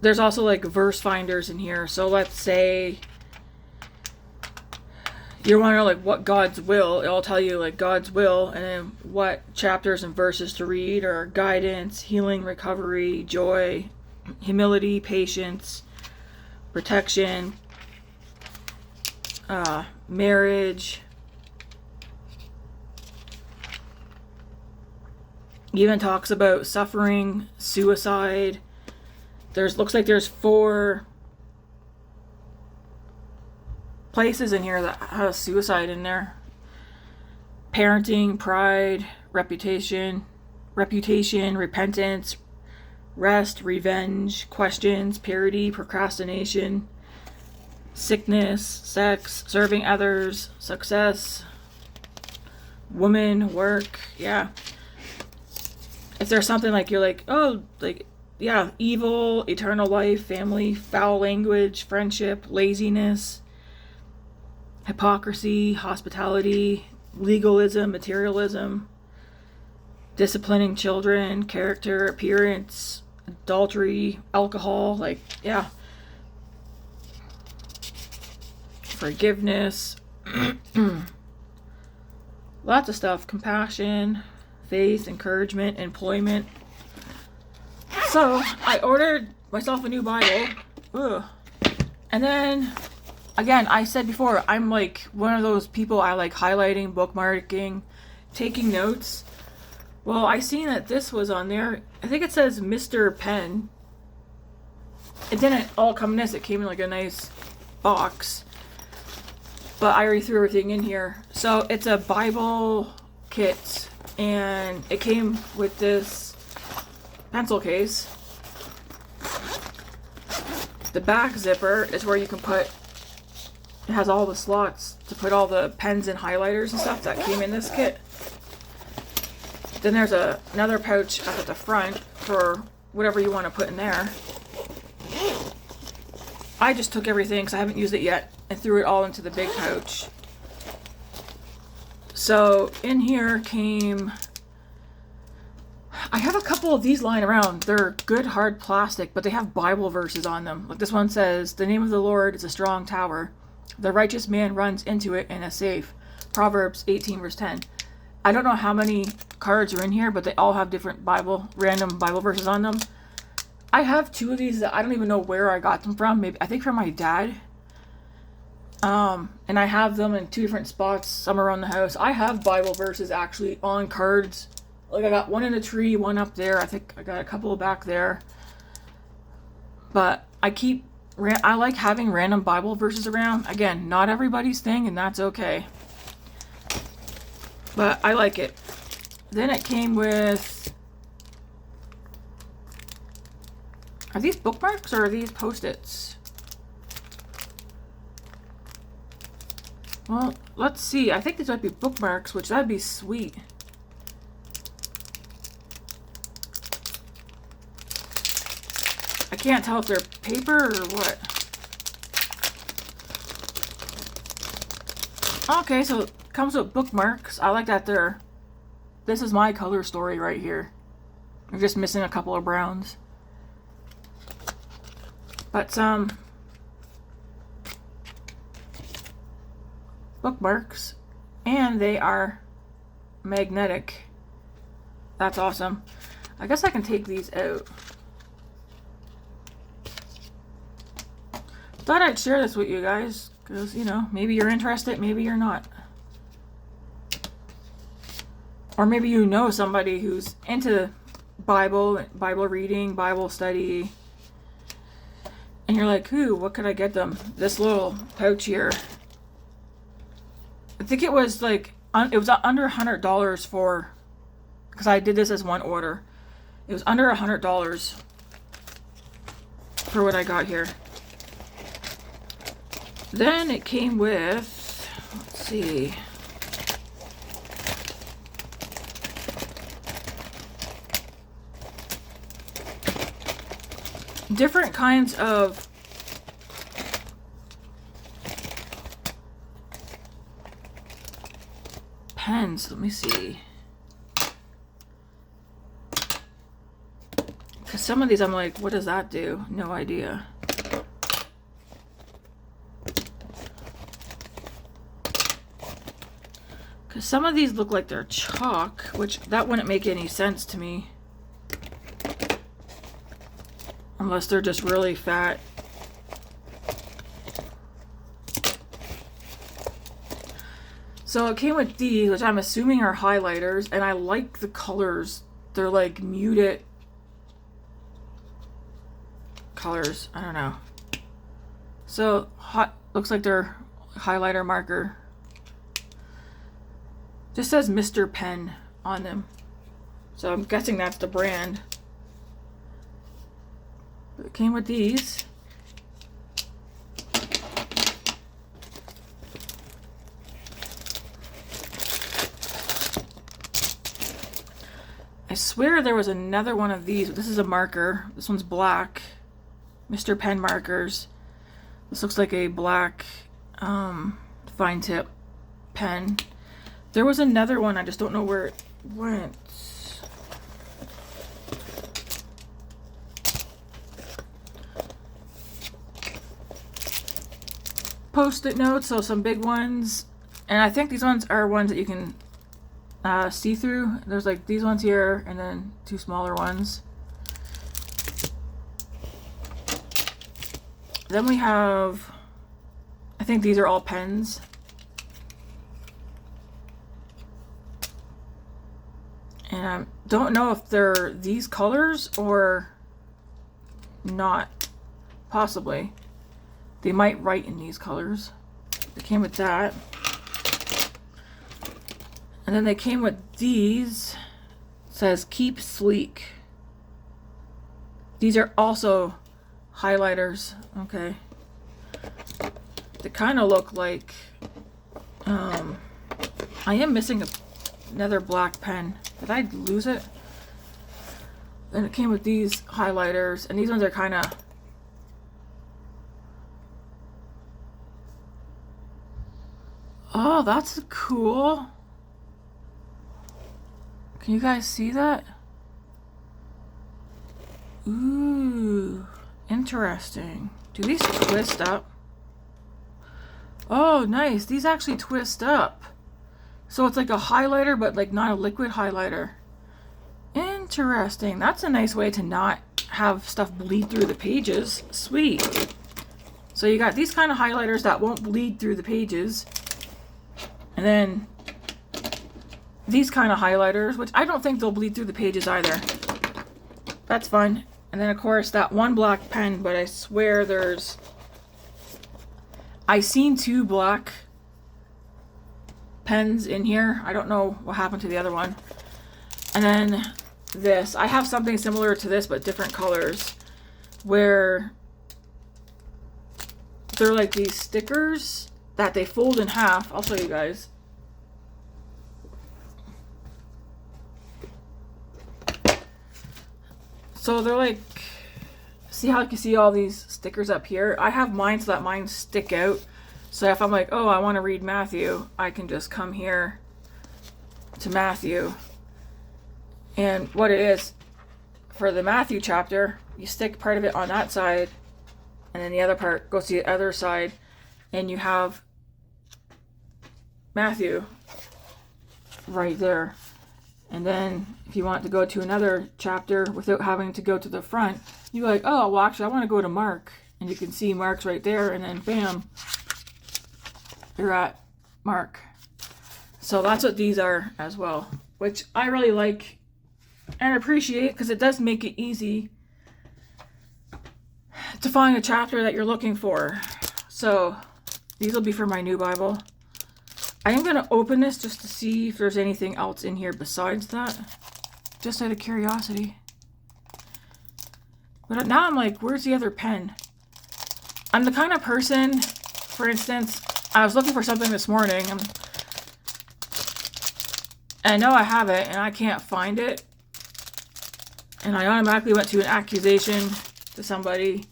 there's also like verse finders in here. So let's say you want to know like what God's will, it'll tell you like God's will and then what chapters and verses to read, or guidance, healing, recovery, joy, humility, patience, protection, marriage. Even talks about suffering, suicide. Looks like there's 4 places in here that has suicide in there. Parenting, pride, reputation, repentance, rest, revenge, questions, purity, procrastination, sickness, sex, serving others, success, woman, work. Yeah. If there's something like you're like, oh, like, yeah, evil, eternal life, family, foul language, friendship, laziness, hypocrisy, hospitality, legalism, materialism, disciplining children, character, appearance, adultery, alcohol, like, yeah. Forgiveness. Lots of stuff. Compassion, faith, encouragement, employment. So I ordered myself a new Bible. Ugh. And then again, I said before, I'm like one of those people, I like highlighting, bookmarking, taking notes. Well, I seen that this was on there. I think it says Mr. Pen. It didn't all come in this. It came in like a nice box. But I already threw everything in here. So it's a Bible kit. And it came with this pencil case. The back zipper is where you can put, it has all the slots to put all the pens and highlighters and stuff that came in this kit. Then there's another pouch up at the front for whatever you want to put in there. I just took everything because I haven't used it yet and threw it all into the big pouch. So in here came, I have a couple of these lying around. They're good hard plastic, but they have Bible verses on them. Like this one says, "The name of the Lord is a strong tower. The righteous man runs into it and is safe." Proverbs 18 verse 10. I don't know how many cards are in here, but they all have different random Bible verses on them. I have 2 of these that I don't even know where I got them from. Maybe I think from my dad. And I have them in 2 different spots, some around the house. I have Bible verses actually on cards. Like I got one in a tree, one up there. I think I got a couple back there. But I like having random Bible verses around. Again, not everybody's thing, and that's okay. But I like it. Then it came with, are these bookmarks or are these Post-its? Well, let's see. I think these might be bookmarks, which that'd be sweet. I can't tell if they're paper or what. Okay, so it comes with bookmarks. I like that this is my color story right here. I'm just missing a couple of browns. But some bookmarks, and they are magnetic. That's awesome. I guess I can take these out. Thought I'd share this with you guys because, you know, maybe you're interested, maybe you're not. Or maybe you know somebody who's into Bible reading, Bible study, and you're like, ooh, what could I get them? This little pouch here. I think it was like, it was under $100 for, because I did this as one order. It was under $100 for what I got here. Then it came with, let's see, different kinds of pens. Let me see. Because some of these I'm like, what does that do? No idea. Because some of these look like they're chalk, which that wouldn't make any sense to me. Unless they're just really fat. So it came with these, which I'm assuming are highlighters, and I like the colors. They're like muted colors. I don't know. So looks like they're highlighter marker. Just says Mr. Pen on them. So I'm guessing that's the brand. It came with these. I swear there was another one of these. This is a marker. This one's black. Mr. Pen markers. This looks like a black fine tip pen. There was another one. I just don't know where it went. Post-it notes, so some big ones, and I think these ones are ones that you can see through. There's like these ones here, and then two smaller ones. Then we have, I think these are all pens. And I don't know if they're these colors or not. Possibly. They might write in these colors. They came with that. And then they came with these. It says keep sleek. These are also highlighters. Okay. They kind of look like I am missing another black pen. Did I lose it? Then it came with these highlighters, and these ones are kind of oh, that's cool. Can you guys see that? Ooh, interesting. Do these twist up? Oh, nice. These actually twist up. So it's like a highlighter, but like not a liquid highlighter. Interesting. That's a nice way to not have stuff bleed through the pages. Sweet. So you got these kind of highlighters that won't bleed through the pages. And then these kind of highlighters, which I don't think they'll bleed through the pages either. That's fun. And then of course that one black pen, but I swear I seen two black pens in here. I don't know what happened to the other one. And then this. I have something similar to this, but different colors, where they're like these stickers that they fold in half. I'll show you guys. So they're like, see how you can see all these stickers up here? I have mine so that mine stick out. So if I'm like, oh, I want to read Matthew, I can just come here to Matthew. And what it is, for the Matthew chapter, you stick part of it on that side, and then the other part goes to the other side, and you have Matthew right there. And then if you want to go to another chapter without having to go to the front, you're like, oh, well, actually, I want to go to Mark. And you can see Mark's right there, and then bam, you're at Mark. So that's what these are as well, which I really like and appreciate, because it does make it easy to find a chapter that you're looking for. So these will be for my new Bible. I am going to open this just to see if there's anything else in here besides that, just out of curiosity. But now I'm like, where's the other pen? I'm the kind of person for instance, I was looking for something this morning, and I know I have it, and I can't find it. And I automatically went to an accusation to somebody.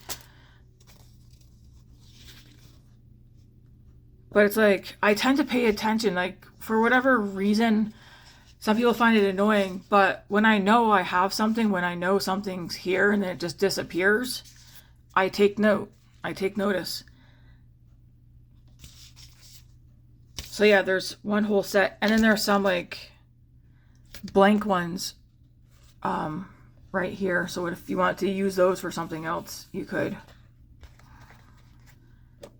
But it's like, I tend to pay attention, like, for whatever reason, some people find it annoying, but when I know I have something, when I know something's here and then it just disappears, I take note. I take notice. So yeah, there's one whole set, and then there's some like blank ones right here. So if you want to use those for something else, you could.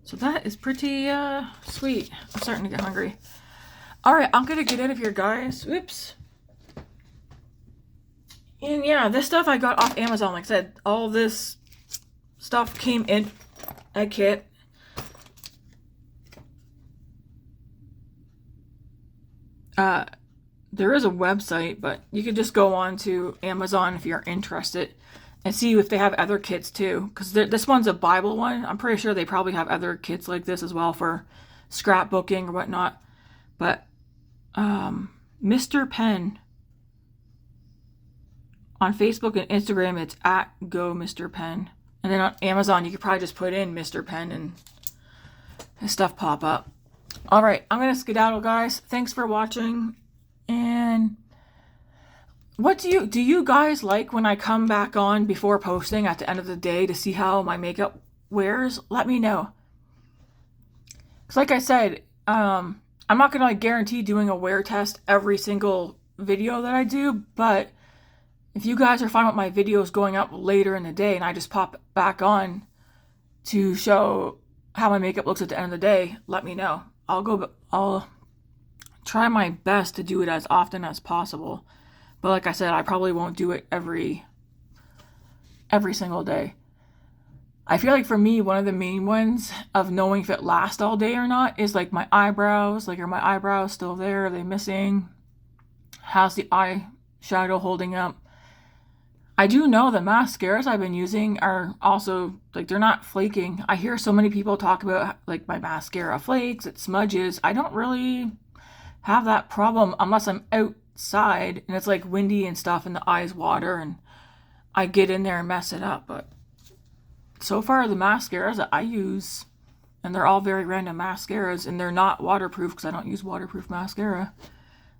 So that is pretty sweet. I'm starting to get hungry. All right, I'm gonna get out of here, guys. Oops. And yeah, this stuff I got off Amazon. Like I said, all this stuff came in a kit. There is a website, but you could just go on to Amazon if you're interested and see if they have other kits too. Because this one's a Bible one. I'm pretty sure they probably have other kits like this as well for scrapbooking or whatnot. But Mr. Pen on Facebook and Instagram, it's at Go Mr. Pen. And then on Amazon, you could probably just put in Mr. Pen and his stuff pop up. All right, I'm going to skedaddle, guys. Thanks for watching. And what do you guys like when I come back on before posting at the end of the day to see how my makeup wears? Let me know. Because like I said, I'm not going to like guarantee doing a wear test every single video that I do, but if you guys are fine with my videos going up later in the day and I just pop back on to show how my makeup looks at the end of the day, let me know. I'll try my best to do it as often as possible. But like I said, I probably won't do it every single day. I feel like for me, one of the main ones of knowing if it lasts all day or not is like my eyebrows. Like, are my eyebrows still there? Are they missing? How's the eyeshadow holding up? I do know the mascaras I've been using are also, like, they're not flaking. I hear so many people talk about, like, my mascara flakes, it smudges. I don't really have that problem unless I'm outside and it's, like, windy and stuff and the eyes water and I get in there and mess it up. But so far, the mascaras that I use, and they're all very random mascaras, and they're not waterproof because I don't use waterproof mascara,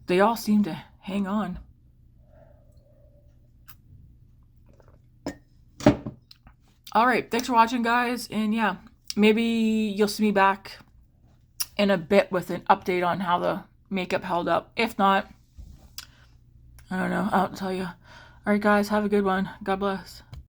they all seem to hang on. All right, thanks for watching, guys, and yeah, maybe you'll see me back in a bit with an update on how the makeup held up. If not, I don't know, I'll tell you. All right, guys, have a good one. God bless.